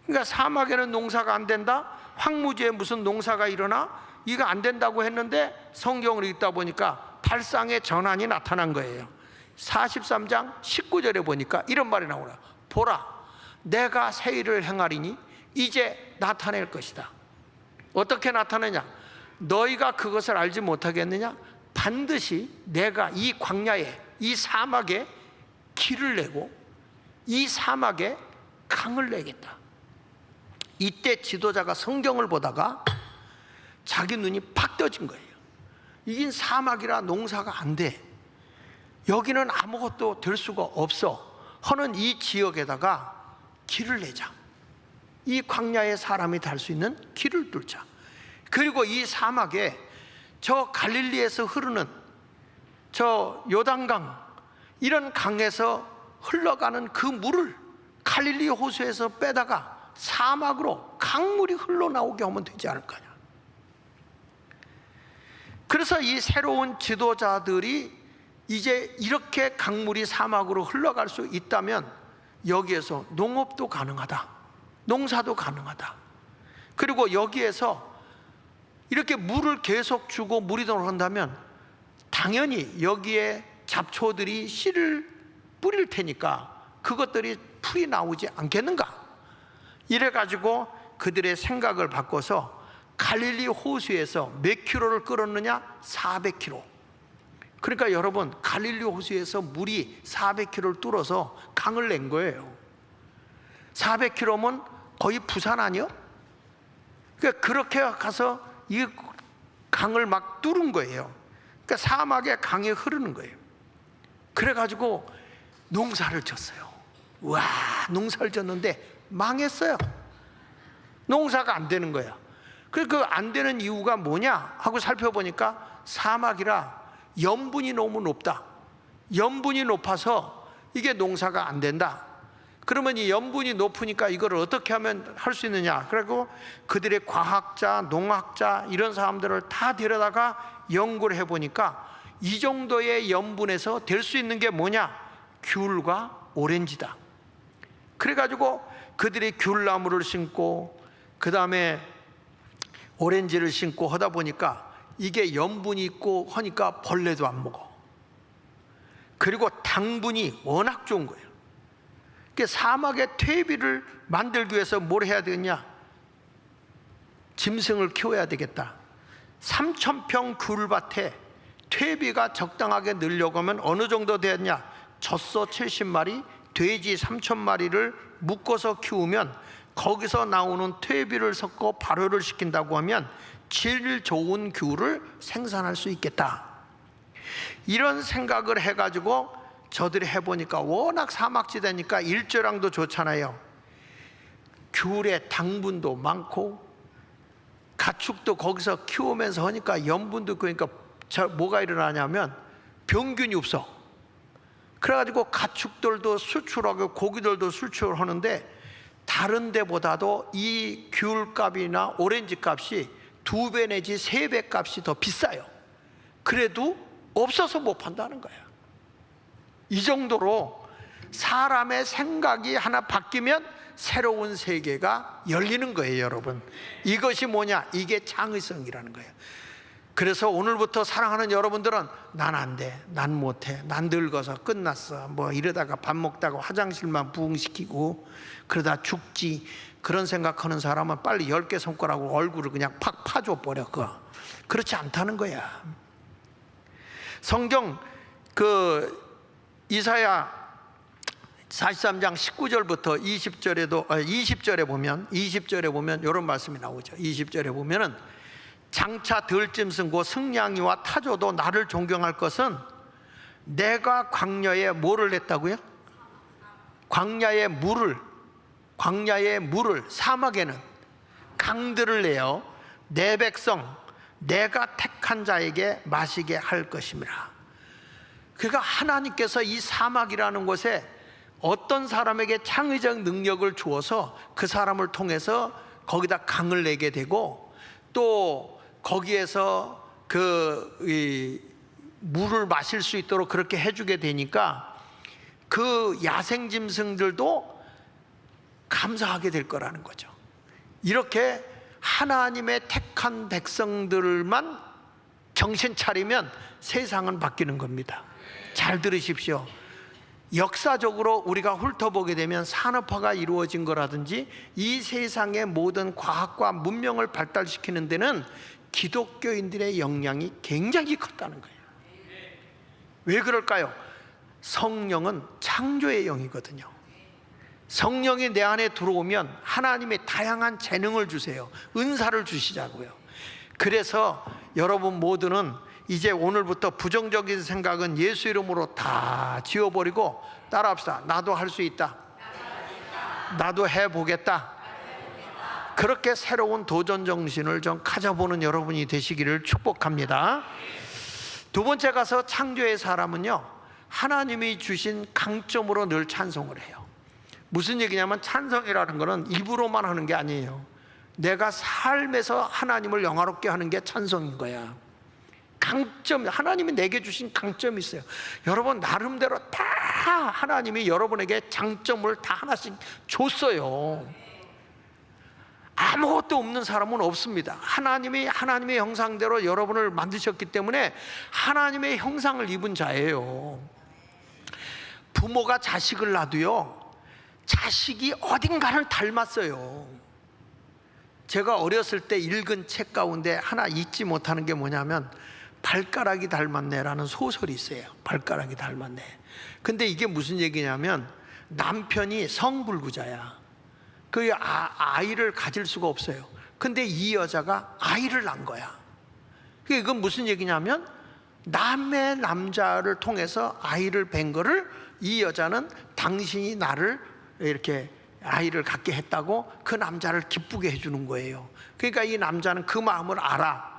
그러니까 사막에는 농사가 안 된다? 황무지에 무슨 농사가 일어나? 이거 안 된다고 했는데 성경을 읽다 보니까 발상의 전환이 나타난 거예요. 43장 19절에 보니까 이런 말이 나오라. 보라, 내가 새 일을 행하리니 이제 나타낼 것이다. 어떻게 나타내냐? 너희가 그것을 알지 못하겠느냐? 반드시 내가 이 광야에, 이 사막에 길을 내고 이 사막에 강을 내겠다. 이때 지도자가 성경을 보다가 자기 눈이 팍 떠진 거예요. 이긴 사막이라 농사가 안 돼. 여기는 아무것도 될 수가 없어 하는 이 지역에다가 길을 내자. 이 광야에 사람이 달 수 있는 길을 뚫자. 그리고 이 사막에 저 갈릴리에서 흐르는 저 요단강, 이런 강에서 흘러가는 그 물을 갈릴리 호수에서 빼다가 사막으로 강물이 흘러나오게 하면 되지 않을까냐. 그래서 이 새로운 지도자들이 이제 이렇게 강물이 사막으로 흘러갈 수 있다면 여기에서 농업도 가능하다, 농사도 가능하다. 그리고 여기에서 이렇게 물을 계속 주고 물이 들어간다면 당연히 여기에 잡초들이 씨를 뿌릴 테니까 그것들이 풀이 나오지 않겠는가? 이래가지고 그들의 생각을 바꿔서 갈릴리 호수에서 몇 킬로를 끌었느냐? 400km. 그러니까 여러분, 갈릴리 호수에서 물이 400km를 뚫어서 강을 낸 거예요. 400km면 거의 부산 아니요? 그러니까 그렇게 가서 이 강을 막 뚫은 거예요. 그러니까 사막에 강이 흐르는 거예요. 그래가지고 농사를 졌어요. 와, 농사를 졌는데 망했어요. 농사가 안 되는 거야. 그 안 되는 이유가 뭐냐 하고 살펴보니까 사막이라 염분이 너무 높다. 염분이 높아서 이게 농사가 안 된다. 그러면 이 염분이 높으니까 이걸 어떻게 하면 할 수 있느냐? 그리고 그들의 과학자, 농학자 이런 사람들을 다 데려다가 연구를 해보니까 이 정도의 염분에서 될 수 있는 게 뭐냐? 귤과 오렌지다. 그래가지고 그들이 귤나무를 심고 그 다음에 오렌지를 심고 하다 보니까 이게 염분이 있고 하니까 벌레도 안 먹어. 그리고 당분이 워낙 좋은 거예요. 그러니까 사막의 퇴비를 만들기 위해서 뭘 해야 되겠냐? 짐승을 키워야 되겠다. 3,000평 귤밭에 퇴비가 적당하게 늘려고 하면 어느 정도 되었냐? 젖소 70마리, 돼지 3,000마리를 묶어서 키우면 거기서 나오는 퇴비를 섞어 발효를 시킨다고 하면 질 좋은 귤을 생산할 수 있겠다. 이런 생각을 해가지고 저들이 해보니까 워낙 사막지대니까 일조량도 좋잖아요. 귤에 당분도 많고 가축도 거기서 키우면서 하니까 염분도, 그러니까 뭐가 일어나냐면 병균이 없어. 그래가지고 가축들도 수출하고 고기들도 수출하는데 다른 데보다도 이 귤값이나 오렌지 값이 2배 내지 3배 값이 더 비싸요. 그래도 없어서 못 판다는 거예요. 이 정도로 사람의 생각이 하나 바뀌면 새로운 세계가 열리는 거예요, 여러분. 이것이 뭐냐? 이게 창의성이라는 거예요. 그래서 오늘부터 사랑하는 여러분들은 난 안 돼, 난 못해, 난 늙어서 끝났어, 뭐 이러다가 밥 먹다가 화장실만 부흥시키고 그러다 죽지, 그런 생각하는 사람은 빨리 10개 손가락으로 얼굴을 그냥 팍 파줘 버려. 그렇지 않다는 거야. 성경 이사야 43장 19절부터 20절에 보면 이런 말씀이 나오죠. 20절에 보면은 장차 들짐승 곧 승냥이와 타조도 나를 존경할 것은 내가 광야에 뭐를 냈다고요? 광야에 물을, 사막에는 강들을 내어 내 백성 내가 택한 자에게 마시게 할 것임이라. 그러니까 하나님께서 이 사막이라는 곳에 어떤 사람에게 창의적 능력을 주어서 그 사람을 통해서 거기다 강을 내게 되고 또 거기에서 물을 마실 수 있도록 그렇게 해주게 되니까 그 야생 짐승들도 감사하게 될 거라는 거죠. 이렇게 하나님의 택한 백성들만 정신 차리면 세상은 바뀌는 겁니다. 잘 들으십시오. 역사적으로 우리가 훑어보게 되면 산업화가 이루어진 거라든지 이 세상의 모든 과학과 문명을 발달시키는 데는 기독교인들의 영향이 굉장히 컸다는 거예요. 왜 그럴까요? 성령은 창조의 영이거든요. 성령이 내 안에 들어오면 하나님의 다양한 재능을 주세요. 은사를 주시자고요. 그래서 여러분 모두는 이제 오늘부터 부정적인 생각은 예수 이름으로 다 지워버리고 따라합시다. 나도 할 수 있다. 나도 해보겠다. 그렇게 새로운 도전 정신을 좀 가져보는 여러분이 되시기를 축복합니다. 두 번째 가서 창조의 사람은요, 하나님이 주신 강점으로 늘 찬송을 해요. 무슨 얘기냐면 찬송이라는 거는 입으로만 하는 게 아니에요. 내가 삶에서 하나님을 영화롭게 하는 게 찬송인 거야. 강점, 하나님이 내게 주신 강점이 있어요. 여러분 나름대로 다 하나님이 여러분에게 장점을 다 하나씩 줬어요. 아무것도 아무것도 없는 사람은 없습니다. 하나님이 하나님의 형상대로 여러분을 만드셨기 때문에 하나님의 형상을 입은 자예요. 부모가 자식을 낳아도요, 자식이 어딘가를 닮았어요. 제가 어렸을 때 읽은 책 가운데 하나 잊지 못하는 게 뭐냐면 발가락이 닮았네라는 소설이 있어요. 발가락이 닮았네. 근데 이게 무슨 얘기냐면 남편이 성불구자야. 그 아이를 가질 수가 없어요. 근데 이 여자가 아이를 낳은 거야. 이건 무슨 얘기냐면 남의 남자를 통해서 아이를 뵌 거를 이 여자는 당신이 나를 이렇게 아이를 갖게 했다고 그 남자를 기쁘게 해주는 거예요. 그러니까 이 남자는 그 마음을 알아.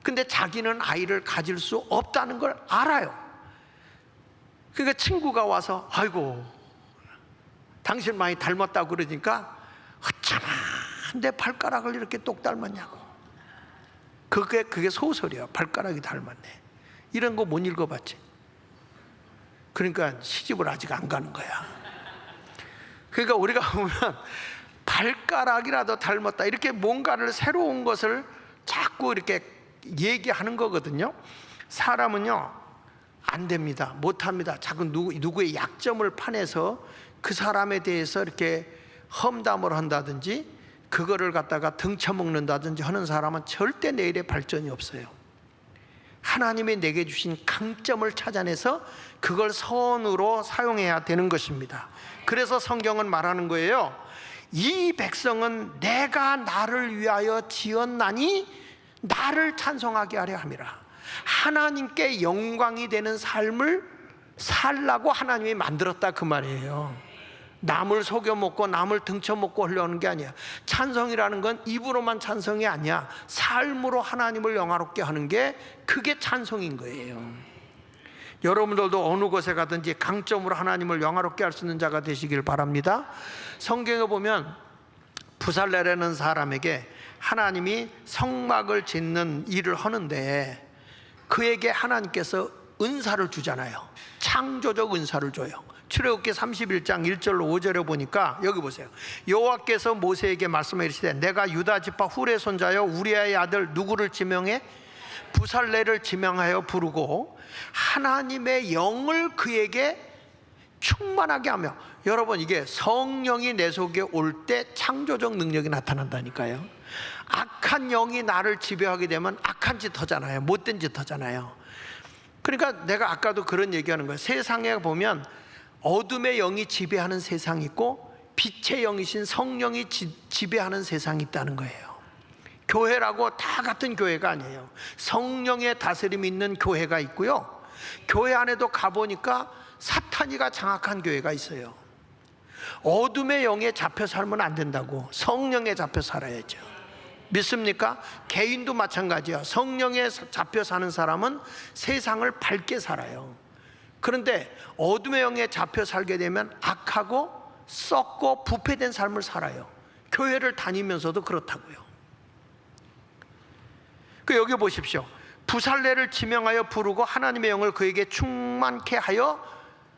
근데 자기는 아이를 가질 수 없다는 걸 알아요. 그러니까 친구가 와서 아이고 당신 많이 닮았다고 그러니까 어쩌면 내 발가락을 이렇게 똑 닮았냐고. 그게 소설이야. 발가락이 닮았네. 이런 거 못 읽어봤지. 그러니까 시집을 아직 안 가는 거야. 그러니까 우리가 보면 발가락이라도 닮았다, 이렇게 뭔가를 새로운 것을 자꾸 이렇게 얘기하는 거거든요. 사람은요 안 됩니다. 못합니다. 자꾸 누구의 약점을 파내서 그 사람에 대해서 이렇게 험담을 한다든지 그거를 갖다가 등쳐먹는다든지 하는 사람은 절대 내일의 발전이 없어요. 하나님이 내게 주신 강점을 찾아내서 그걸 선으로 사용해야 되는 것입니다. 그래서 성경은 말하는 거예요. 이 백성은 내가 나를 위하여 지었나니 나를 찬송하게 하려 함이라. 하나님께 영광이 되는 삶을 살라고 하나님이 만들었다, 그 말이에요. 남을 속여먹고 남을 등쳐먹고 하려는 게 아니야. 찬송이라는 건 입으로만 찬송이 아니야. 삶으로 하나님을 영화롭게 하는 게 그게 찬송인 거예요. 여러분들도 어느 곳에 가든지 강점으로 하나님을 영화롭게 할 수 있는 자가 되시길 바랍니다. 성경에 보면 부살레라는 사람에게 하나님이 성막을 짓는 일을 하는데 그에게 하나님께서 은사를 주잖아요. 창조적 은사를 줘요. 출애굽기 31장 1절로 5절에 보니까 여기 보세요. 여호와께서 모세에게 말씀해 이르시되 내가 유다 지파 훌의 손자여 우리아의 아들 누구를 지명해? 부살레를 지명하여 부르고 하나님의 영을 그에게 충만하게 하며. 여러분, 이게 성령이 내 속에 올 때 창조적 능력이 나타난다니까요. 악한 영이 나를 지배하게 되면 악한 짓 하잖아요. 못된 짓 하잖아요. 그러니까 내가 아까도 그런 얘기하는 거예요. 세상에 보면 어둠의 영이 지배하는 세상이 있고 빛의 영이신 성령이 지배하는 세상이 있다는 거예요. 교회라고 다 같은 교회가 아니에요. 성령의 다스림이 있는 교회가 있고요, 교회 안에도 가보니까 사탄이가 장악한 교회가 있어요. 어둠의 영에 잡혀 살면 안 된다고. 성령에 잡혀 살아야죠. 믿습니까? 개인도 마찬가지야. 성령에 잡혀 사는 사람은 세상을 밝게 살아요. 그런데 어둠의 영에 잡혀 살게 되면 악하고 썩고 부패된 삶을 살아요. 교회를 다니면서도 그렇다고요. 여기 보십시오. 부살레를 지명하여 부르고 하나님의 영을 그에게 충만케 하여,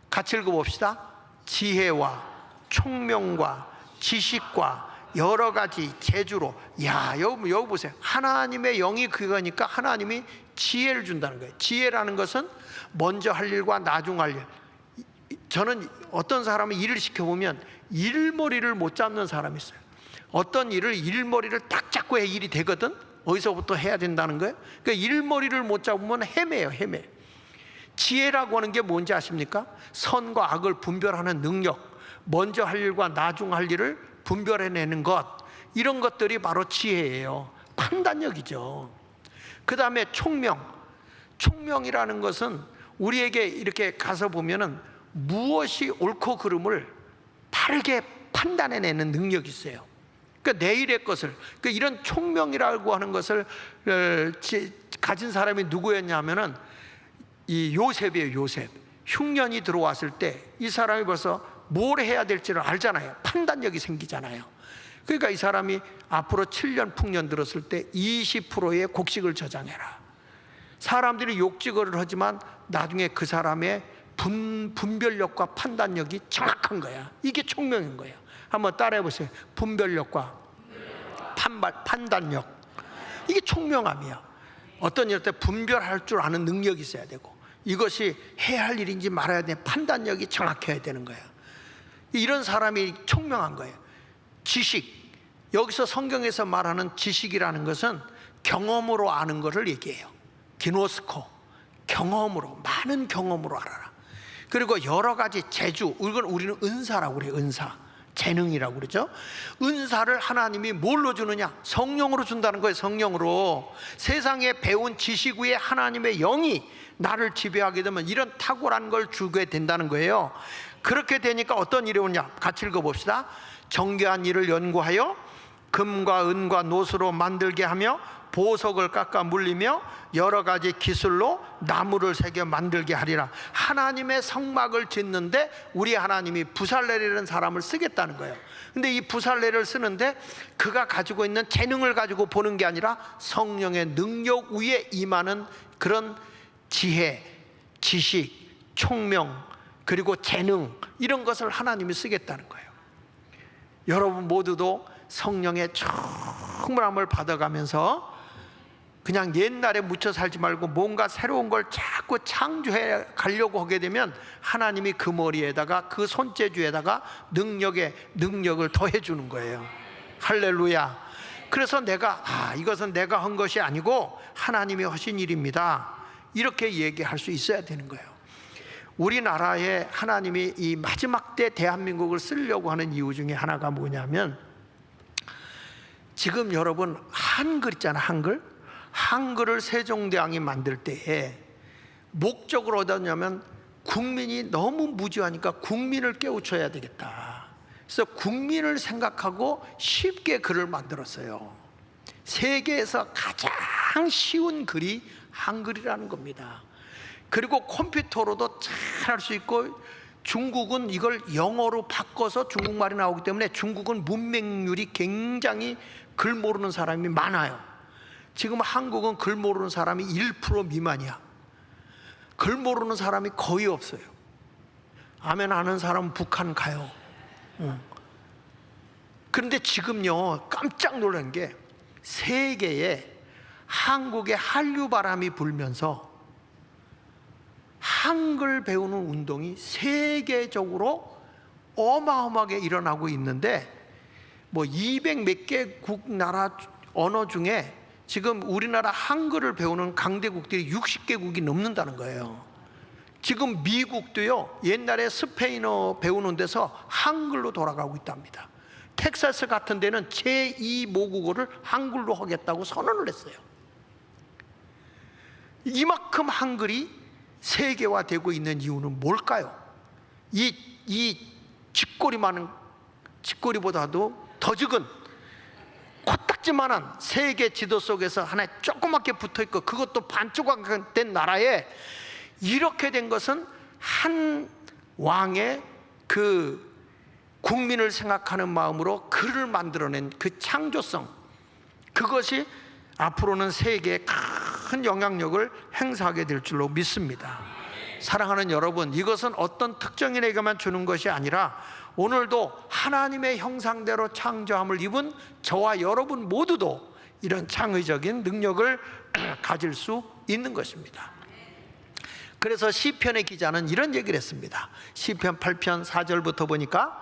같이 읽어봅시다. 지혜와 총명과 지식과 여러 가지 재주로. 야, 여기 보세요. 하나님의 영이 그거니까 하나님이 지혜를 준다는 거예요. 지혜라는 것은 먼저 할 일과 나중 할 일. 저는 어떤 사람이 일을 시켜보면 일머리를 못 잡는 사람이 있어요. 어떤 일을 일머리를 딱 잡고 해야 일이 되거든. 어디서부터 해야 된다는 거예요. 그러니까 일머리를 못 잡으면 헤매요. 헤매. 지혜라고 하는 게 뭔지 아십니까? 선과 악을 분별하는 능력, 먼저 할 일과 나중 할 일을 분별해내는 것, 이런 것들이 바로 지혜예요. 판단력이죠. 그 다음에 총명. 총명이라는 것은 우리에게 이렇게 가서 보면은 무엇이 옳고 그름을 바르게 판단해내는 능력이 있어요. 그러니까 내일의 것을, 그러니까 이런 총명이라고 하는 것을 가진 사람이 누구였냐면은 이 요셉이에요. 요셉. 흉년이 들어왔을 때 이 사람이 벌써 뭘 해야 될지를 알잖아요. 판단력이 생기잖아요. 그러니까 이 사람이 앞으로 7년 풍년 들었을 때 20%의 곡식을 저장해라. 사람들이 욕지거리를 하지만 나중에 그 사람의 분별력과 판단력이 정확한 거야. 이게 총명인 거예요. 한번 따라해 보세요. 분별력과 판단력, 이게 총명함이야. 어떤 일 때 분별할 줄 아는 능력이 있어야 되고, 이것이 해야 할 일인지 말아야 되는 판단력이 정확해야 되는 거야. 이런 사람이 총명한 거예요. 지식, 여기서 성경에서 말하는 지식이라는 것은 경험으로 아는 것을 얘기해요. 기노스코, 경험으로, 많은 경험으로 알아라. 그리고 여러 가지 재주, 이건 우리는 은사라고 그래요. 은사, 재능이라고 그러죠. 은사를 하나님이 뭘로 주느냐? 성령으로 준다는 거예요. 성령으로. 세상에 배운 지식 위에 하나님의 영이 나를 지배하게 되면 이런 탁월한 걸 주게 된다는 거예요. 그렇게 되니까 어떤 일이 오냐? 같이 읽어봅시다. 정교한 일을 연구하여 금과 은과 노수로 만들게 하며 보석을 깎아 물리며 여러 가지 기술로 나무를 새겨 만들게 하리라. 하나님의 성막을 짓는데 우리 하나님이 부살레라는 사람을 쓰겠다는 거예요. 근데 이 부살레를 쓰는데 그가 가지고 있는 재능을 가지고 보는 게 아니라 성령의 능력 위에 임하는 그런 지혜, 지식, 총명, 그리고 재능, 이런 것을 하나님이 쓰겠다는 거예요. 여러분 모두도 성령의 충만함을 받아가면서 그냥 옛날에 묻혀 살지 말고 뭔가 새로운 걸 자꾸 창조해 가려고 하게 되면 하나님이 그 머리에다가, 그 손재주에다가 능력을 더해 주는 거예요. 할렐루야. 그래서 내가 이것은 내가 한 것이 아니고 하나님이 하신 일입니다, 이렇게 얘기할 수 있어야 되는 거예요. 우리나라에 하나님이 이 마지막 때 대한민국을 쓰려고 하는 이유 중에 하나가 뭐냐면, 지금 여러분 한글 있잖아. 한글을 세종대왕이 만들 때에 목적으로 얻었냐면 국민이 너무 무지하니까 국민을 깨우쳐야 되겠다. 그래서 국민을 생각하고 쉽게 글을 만들었어요. 세계에서 가장 쉬운 글이 한글이라는 겁니다. 그리고 컴퓨터로도 잘 할 수 있고, 중국은 이걸 영어로 바꿔서 중국말이 나오기 때문에 중국은 문맹률이 굉장히, 글 모르는 사람이 많아요. 지금 한국은 글 모르는 사람이 1% 미만이야. 글 모르는 사람이 거의 없어요. 아멘 하는 사람은 북한 가요. 그런데 지금요, 깜짝 놀란 게 세계에 한국의 한류 바람이 불면서 한글 배우는 운동이 세계적으로 어마어마하게 일어나고 있는데, 뭐 200 몇 개국 나라 언어 중에 지금 우리나라 한글을 배우는 강대국들이 60개국이 넘는다는 거예요. 지금 미국도요, 옛날에 스페인어 배우는 데서 한글로 돌아가고 있답니다. 텍사스 같은 데는 제2 모국어를 한글로 하겠다고 선언을 했어요. 이만큼 한글이 세계화되고 있는 이유는 뭘까요? 이 쥐꼬리 많은, 쥐꼬리보다도 더 적은 코딱지만한 세계 지도 속에서 하나 조그맣게 붙어있고, 그것도 반조각 된 나라에 이렇게 된 것은 한 왕의 그 국민을 생각하는 마음으로 글을 만들어낸 그 창조성, 그것이 앞으로는 세계에 큰 영향력을 행사하게 될 줄로 믿습니다. 사랑하는 여러분, 이것은 어떤 특정인에게만 주는 것이 아니라 오늘도 하나님의 형상대로 창조함을 입은 저와 여러분 모두도 이런 창의적인 능력을 가질 수 있는 것입니다. 그래서 시편의 기자는 이런 얘기를 했습니다. 시편 8편 4절부터 보니까,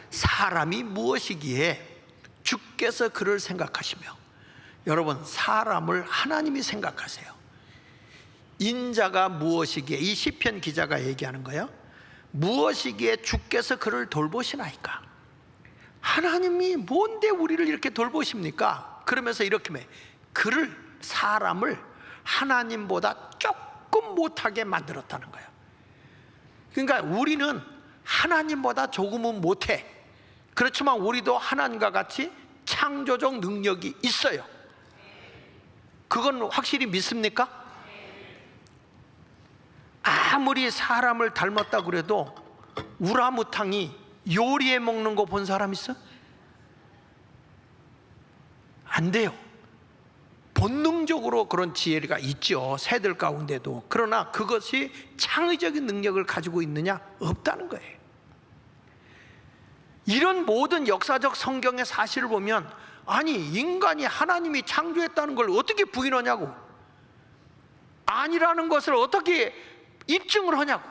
사람이 무엇이기에 주께서 그를 생각하시며. 여러분, 사람을 하나님이 생각하세요. 인자가 무엇이기에, 이 시편 기자가 얘기하는 거예요. 무엇이기에 주께서 그를 돌보시나이까. 하나님이 뭔데 우리를 이렇게 돌보십니까? 그러면서 이렇게 해, 그를, 사람을 하나님보다 조금 못하게 만들었다는 거예요. 그러니까 우리는 하나님보다 조금은 못해. 그렇지만 우리도 하나님과 같이 창조적 능력이 있어요. 그건 확실히 믿습니까? 아무리 사람을 닮았다 그래도 우라무탕이 요리해 먹는 거 본 사람 있어? 안 돼요. 본능적으로 그런 지혜가 있죠, 새들 가운데도. 그러나 그것이 창의적인 능력을 가지고 있느냐? 없다는 거예요. 이런 모든 역사적 성경의 사실을 보면, 아니 인간이 하나님이 창조했다는 걸 어떻게 부인하냐고, 아니라는 것을 어떻게 입증을 하냐고.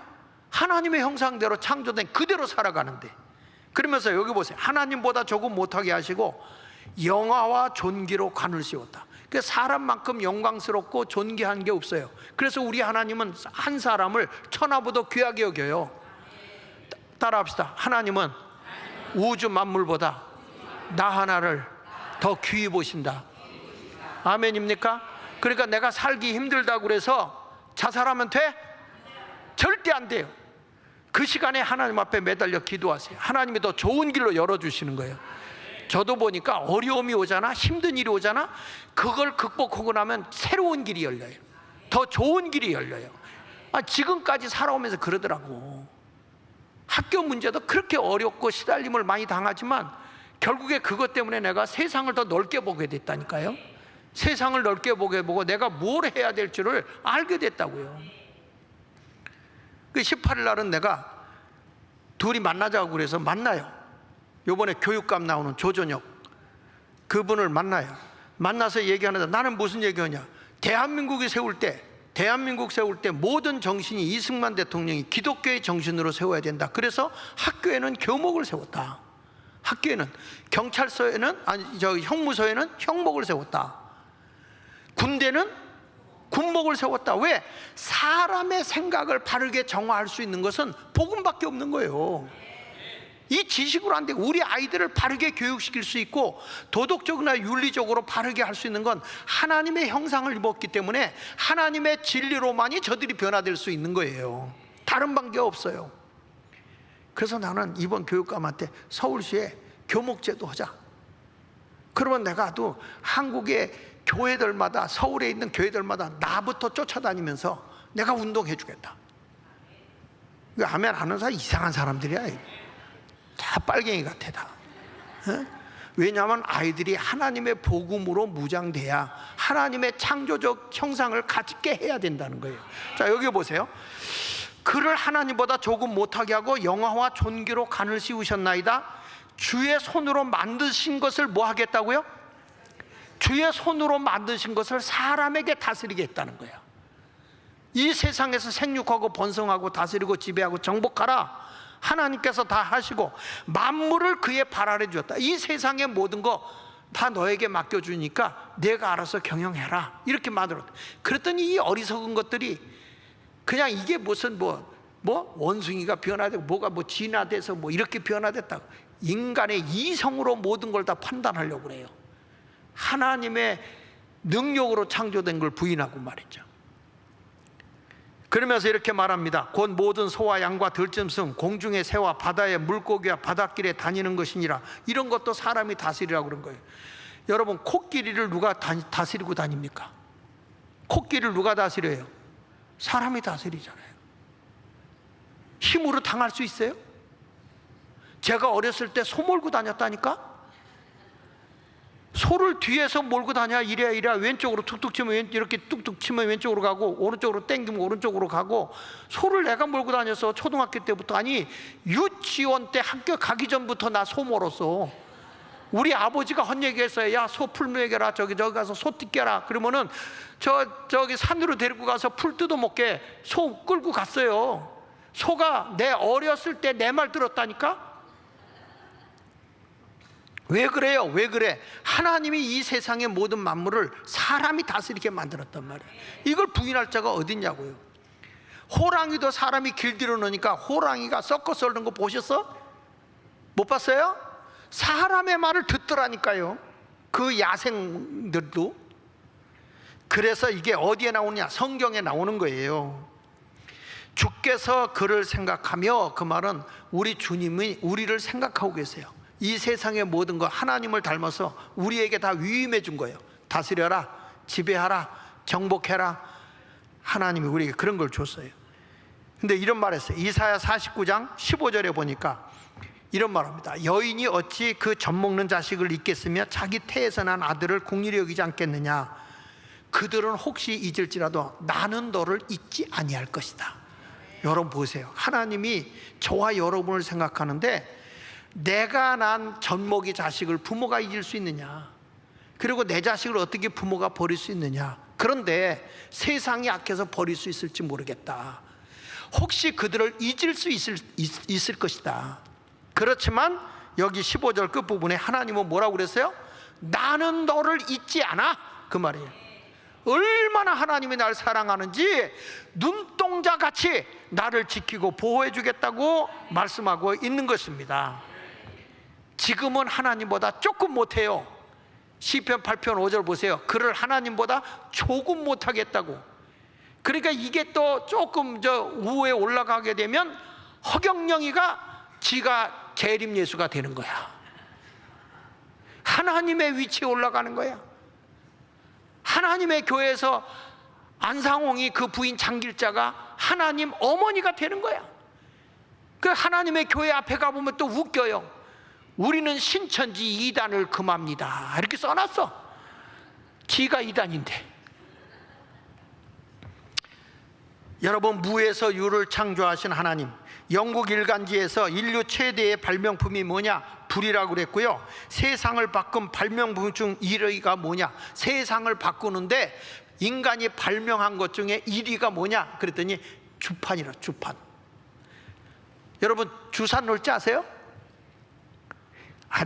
하나님의 형상대로 창조된 그대로 살아가는데, 그러면서 여기 보세요. 하나님보다 조금 못하게 하시고 영화와 존귀로 관을 씌웠다. 그 사람만큼 영광스럽고 존귀한 게 없어요. 그래서 우리 하나님은 한 사람을 천하보다 귀하게 여겨요. 따라합시다. 하나님은 우주 만물보다 나 하나를 더 귀히 보신다. 아멘입니까? 그러니까 내가 살기 힘들다고 그래서 자살하면 돼? 절대 안 돼요. 그 시간에 하나님 앞에 매달려 기도하세요. 하나님이 더 좋은 길로 열어주시는 거예요. 저도 보니까 어려움이 오잖아, 힘든 일이 오잖아, 그걸 극복하고 나면 새로운 길이 열려요. 더 좋은 길이 열려요. 지금까지 살아오면서 그러더라고. 학교 문제도 그렇게 어렵고 시달림을 많이 당하지만 결국에 그것 때문에 내가 세상을 더 넓게 보게 됐다니까요. 세상을 넓게 보게 보고 내가 뭘 해야 될 줄을 알게 됐다고요. 그 18일 날은 내가 둘이 만나자고 그래서 만나요. 요번에 교육감 나오는 조전혁, 그분을 만나요. 만나서 얘기하는데, 나는 무슨 얘기하냐, 대한민국 세울 때 모든 정신이 이승만 대통령이 기독교의 정신으로 세워야 된다. 그래서 학교에는 교목을 세웠다. 학교에는, 경찰서에는, 형무소에는 형목을 세웠다. 군대는 군목을 세웠다. 왜? 사람의 생각을 바르게 정화할 수 있는 것은 복음밖에 없는 거예요. 이 지식으로 안 되고, 우리 아이들을 바르게 교육시킬 수 있고 도덕적이나 윤리적으로 바르게 할 수 있는 건 하나님의 형상을 입었기 때문에 하나님의 진리로만이 저들이 변화될 수 있는 거예요. 다른 방법이 없어요. 그래서 나는 이번 교육감한테 서울시에 교목제도 하자. 그러면 내가 또 한국의 교회들마다, 서울에 있는 교회들마다 나부터 쫓아다니면서 내가 운동해 주겠다. 이거 하면 하는 사람 이상한 사람들이야. 다 빨갱이 같아 다. 왜냐하면 아이들이 하나님의 복음으로 무장돼야 하나님의 창조적 형상을 갖게 해야 된다는 거예요. 자, 여기 보세요. 그를 하나님보다 조금 못하게 하고 영화와 존귀로 관을 씌우셨나이다. 주의 손으로 만드신 것을 뭐 하겠다고요? 주의 손으로 만드신 것을 사람에게 다스리게 했다는 거예요. 이 세상에서 생육하고 번성하고 다스리고 지배하고 정복하라. 하나님께서 다 하시고 만물을 그의 발 아래 주었다. 이 세상의 모든 거 다 너에게 맡겨주니까 내가 알아서 경영해라. 이렇게 만들었다. 그랬더니 이 어리석은 것들이 그냥 이게 무슨 원숭이가 변화되고 뭐가 진화돼서 이렇게 변화됐다고, 인간의 이성으로 모든 걸 다 판단하려고 그래요. 하나님의 능력으로 창조된 걸 부인하고 말이죠. 그러면서 이렇게 말합니다. 곧 모든 소와 양과 들짐승, 공중의 새와 바다의 물고기와 바닷길에 다니는 것이니라. 이런 것도 사람이 다스리라고 그런 거예요. 여러분, 코끼리를 누가 다스리고 다닙니까? 코끼리를 누가 다스려요? 사람이 다스리잖아요. 힘으로 당할 수 있어요? 제가 어렸을 때 소 몰고 다녔다니까? 소를 뒤에서 몰고 다녀. 이래야 왼쪽으로 툭툭 치면 이렇게 뚝뚝 치면 왼쪽으로 가고, 오른쪽으로 당기면 오른쪽으로 가고. 소를 내가 몰고 다녀서 초등학교 때부터, 아니 유치원 때 학교 가기 전부터 나 소 몰았어. 우리 아버지가 한 얘기했어요. 야, 소 풀 먹여라. 저기 가서 소 뜯겨라. 그러면은 저기 산으로 데리고 가서 풀 뜯어 먹게 소 끌고 갔어요. 소가 내 어렸을 때 내 말 들었다니까? 왜 그래요? 왜 그래? 하나님이 이 세상의 모든 만물을 사람이 다스리게 만들었단 말이에요. 이걸 부인할 자가 어딨냐고요. 호랑이도 사람이 길들여 놓으니까 호랑이가 썩고 썰는 거 보셨어? 못 봤어요? 사람의 말을 듣더라니까요. 그 야생들도. 그래서 이게 어디에 나오냐? 성경에 나오는 거예요. 주께서 그를 생각하며, 그 말은 우리 주님이 우리를 생각하고 계세요. 이 세상의 모든 것 하나님을 닮아서 우리에게 다 위임해 준 거예요. 다스려라, 지배하라, 정복해라. 하나님이 우리에게 그런 걸 줬어요. 근데 이런 말 했어요. 이사야 49장 15절에 보니까 이런 말합니다. 여인이 어찌 그 젖먹는 자식을 잊겠으며 자기 태에서 난 아들을 긍휼히 여기지 않겠느냐. 그들은 혹시 잊을지라도 나는 너를 잊지 아니할 것이다. 여러분 보세요. 하나님이 저와 여러분을 생각하는데 내가 난 젖먹이 자식을 부모가 잊을 수 있느냐? 그리고 내 자식을 어떻게 부모가 버릴 수 있느냐? 그런데 세상이 악해서 버릴 수 있을지 모르겠다. 혹시 그들을 잊을 수 있을 것이다. 그렇지만 여기 15절 끝부분에 하나님은 뭐라고 그랬어요? 나는 너를 잊지 않아, 그 말이에요. 얼마나 하나님이 날 사랑하는지 눈동자같이 나를 지키고 보호해 주겠다고 말씀하고 있는 것입니다. 지금은 하나님보다 조금 못해요. 시편 8편 5절 보세요. 그를 하나님보다 조금 못하겠다고. 그러니까 이게 또 조금 우에 올라가게 되면 허경영이가 지가 재림 예수가 되는 거야. 하나님의 위치에 올라가는 거야. 하나님의 교회에서 안상홍이 그 부인 장길자가 하나님 어머니가 되는 거야. 그 하나님의 교회 앞에 가보면 또 웃겨요. 우리는 신천지 이단을 금합니다, 이렇게 써놨어. 지가 이단인데. 여러분, 무에서 유를 창조하신 하나님, 영국 일간지에서 인류 최대의 발명품이 뭐냐? 불이라고 그랬고요. 세상을 바꾼 발명품 중 1위가 뭐냐? 세상을 바꾸는데 인간이 발명한 것 중에 1위가 뭐냐? 그랬더니 주판이라, 주판. 여러분, 주산 놀지 아세요?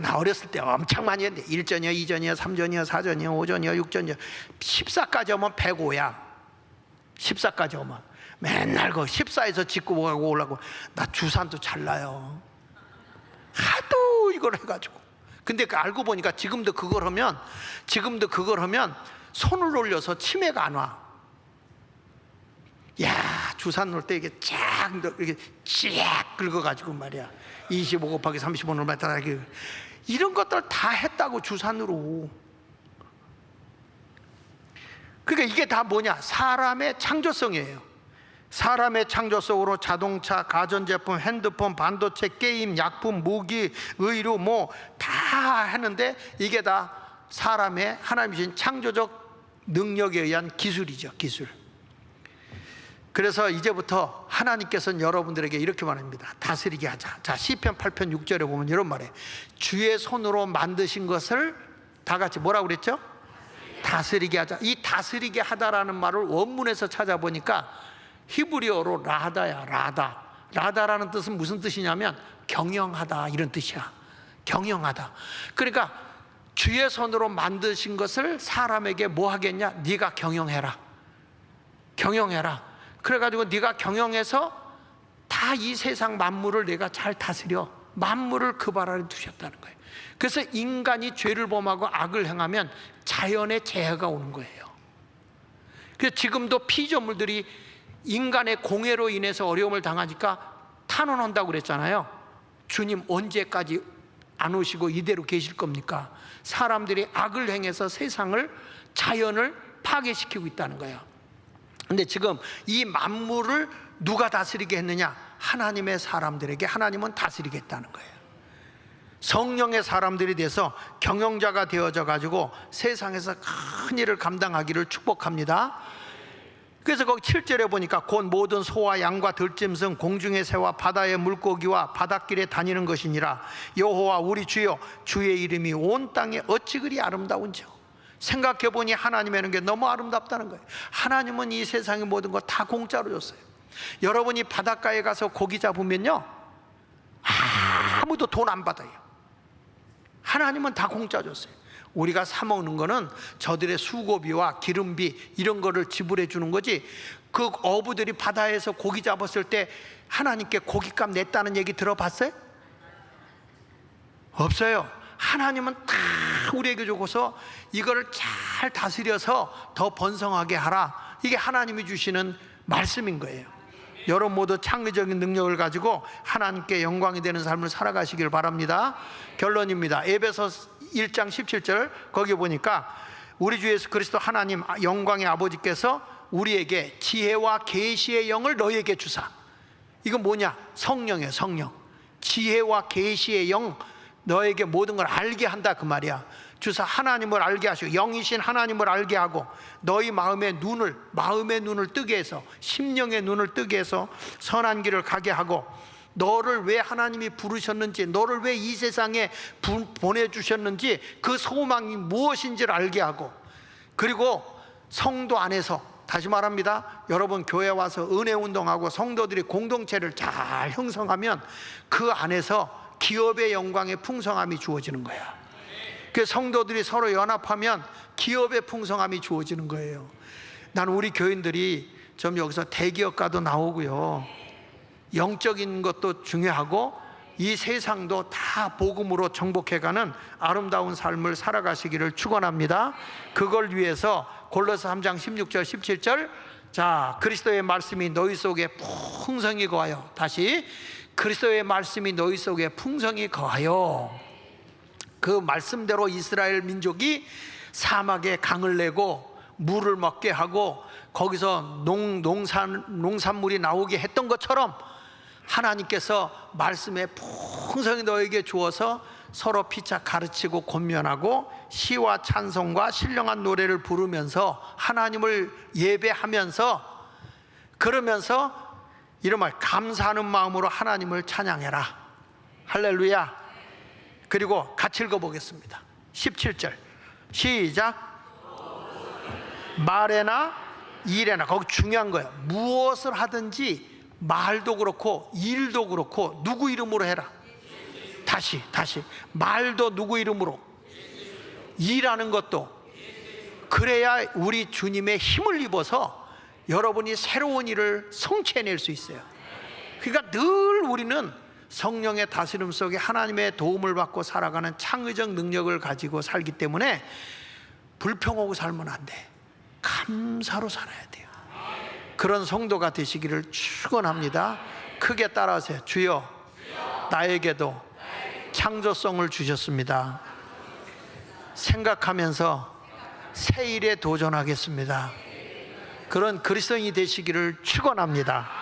나 어렸을 때 엄청 많이 했는데 1전이요, 2전이요, 3전이요, 4전이요, 5전이요, 6전이요, 14까지 오면 105야 14까지 오면 맨날 그 14에서 짓고 가고 올라고. 나 주산도 잘 나요. 하도 이걸 해가지고. 근데 그 알고 보니까 지금도 그걸 하면 손을 올려서 치매가 안 와. 야, 주산 놀 때 이게 쫙 이렇게 쫙 긁어가지고 말이야. 25 곱하기 35는 얼마다, 이런 것들 다 했다고 주산으로. 그러니까 이게 다 뭐냐? 사람의 창조성이에요. 사람의 창조성으로 자동차, 가전제품, 핸드폰, 반도체, 게임, 약품, 무기, 의류 뭐 다 했는데 이게 다 사람의 하나님이 주신 창조적 능력에 의한 기술이죠, 기술. 그래서 이제부터 하나님께서는 여러분들에게 이렇게 말합니다. 다스리게 하자. 자, 시편 8편 6절에 보면 이런 말이에요. 주의 손으로 만드신 것을 다 같이 뭐라고 그랬죠? 다스리게 하자. 이 다스리게 하다라는 말을 원문에서 찾아보니까 히브리어로 라다야, 라다. 라다라는 뜻은 무슨 뜻이냐면 경영하다, 이런 뜻이야. 경영하다. 그러니까 주의 손으로 만드신 것을 사람에게 뭐 하겠냐? 네가 경영해라. 경영해라. 그래가지고 네가 경영해서 다 이 세상 만물을 내가 잘 다스려. 만물을 그 발 아래 두셨다는 거예요. 그래서 인간이 죄를 범하고 악을 행하면 자연의 재해가 오는 거예요. 그래서 지금도 피조물들이 인간의 공해로 인해서 어려움을 당하니까 탄원한다고 그랬잖아요. 주님 언제까지 안 오시고 이대로 계실 겁니까? 사람들이 악을 행해서 세상을, 자연을 파괴시키고 있다는 거예요. 근데 지금 이 만물을 누가 다스리게 했느냐? 하나님의 사람들에게 하나님은 다스리겠다는 거예요. 성령의 사람들이 돼서 경영자가 되어져 가지고 세상에서 큰 일을 감당하기를 축복합니다. 그래서 거기 7절에 보니까 곧 모든 소와 양과 들짐승, 공중의 새와 바다의 물고기와 바닷길에 다니는 것이니라. 여호와 우리 주여, 주의 이름이 온 땅에 어찌 그리 아름다운지요. 생각해보니 하나님이라는 게 너무 아름답다는 거예요. 하나님은 이 세상의 모든 거 다 공짜로 줬어요. 여러분이 바닷가에 가서 고기 잡으면요, 아무도 돈 안 받아요. 하나님은 다 공짜 줬어요. 우리가 사 먹는 거는 저들의 수고비와 기름비 이런 거를 지불해 주는 거지. 그 어부들이 바다에서 고기 잡았을 때 하나님께 고깃값 냈다는 얘기 들어봤어요? 없어요. 하나님은 다 우리에게 주고서 이거를 잘 다스려서 더 번성하게 하라. 이게 하나님이 주시는 말씀인 거예요. 여러분 모두 창의적인 능력을 가지고 하나님께 영광이 되는 삶을 살아가시길 바랍니다. 결론입니다. 에베소 1장 17절 거기 보니까 우리 주 예수 그리스도 하나님 영광의 아버지께서 우리에게 지혜와 계시의 영을 너희에게 주사. 이건 뭐냐? 성령이에요. 성령. 지혜와 계시의 영, 너에게 모든 걸 알게 한다 그 말이야. 주사 하나님을 알게 하시고 영이신 하나님을 알게 하고 너희 마음의 눈을 뜨게 해서, 심령의 눈을 뜨게 해서 선한 길을 가게 하고, 너를 왜 하나님이 부르셨는지, 너를 왜 이 세상에 보내주셨는지 그 소망이 무엇인지를 알게 하고, 그리고 성도 안에서, 다시 말합니다, 여러분 교회 와서 은혜운동하고 성도들이 공동체를 잘 형성하면 그 안에서 기업의 영광의 풍성함이 주어지는 거야. 그 성도들이 서로 연합하면 기업의 풍성함이 주어지는 거예요. 나는 우리 교인들이 좀 여기서 대기업가도 나오고요, 영적인 것도 중요하고 이 세상도 다 복음으로 정복해가는 아름다운 삶을 살아가시기를 축원합니다. 그걸 위해서 골로새 3장 16절 17절, 자, 그리스도의 말씀이 너희 속에 풍성히 거하여, 다시 그리스도의 말씀이 너희 속에 풍성히 거하여. 그 말씀대로 이스라엘 민족이 사막에 강을 내고 물을 먹게 하고 거기서 농산물이 나오게 했던 것처럼 하나님께서 말씀에 풍성히 너에게 주어서 서로 피차 가르치고 권면하고 시와 찬송과 신령한 노래를 부르면서 하나님을 예배하면서, 그러면서 이런 말, 감사하는 마음으로 하나님을 찬양해라. 할렐루야. 그리고 같이 읽어보겠습니다. 17절 시작. 말에나 일에나, 거기 중요한 거예요. 무엇을 하든지 말도 그렇고 일도 그렇고 누구 이름으로 해라. 다시 말도 누구 이름으로, 일하는 것도. 그래야 우리 주님의 힘을 입어서 여러분이 새로운 일을 성취해낼 수 있어요. 그러니까 늘 우리는 성령의 다스림 속에 하나님의 도움을 받고 살아가는 창의적 능력을 가지고 살기 때문에 불평하고 살면 안 돼. 감사로 살아야 돼요. 그런 성도가 되시기를 축원합니다. 크게 따라하세요. 주여, 나에게도 창조성을 주셨습니다. 생각하면서 새 일에 도전하겠습니다. 그런 그리스도인이 되시기를 축원합니다.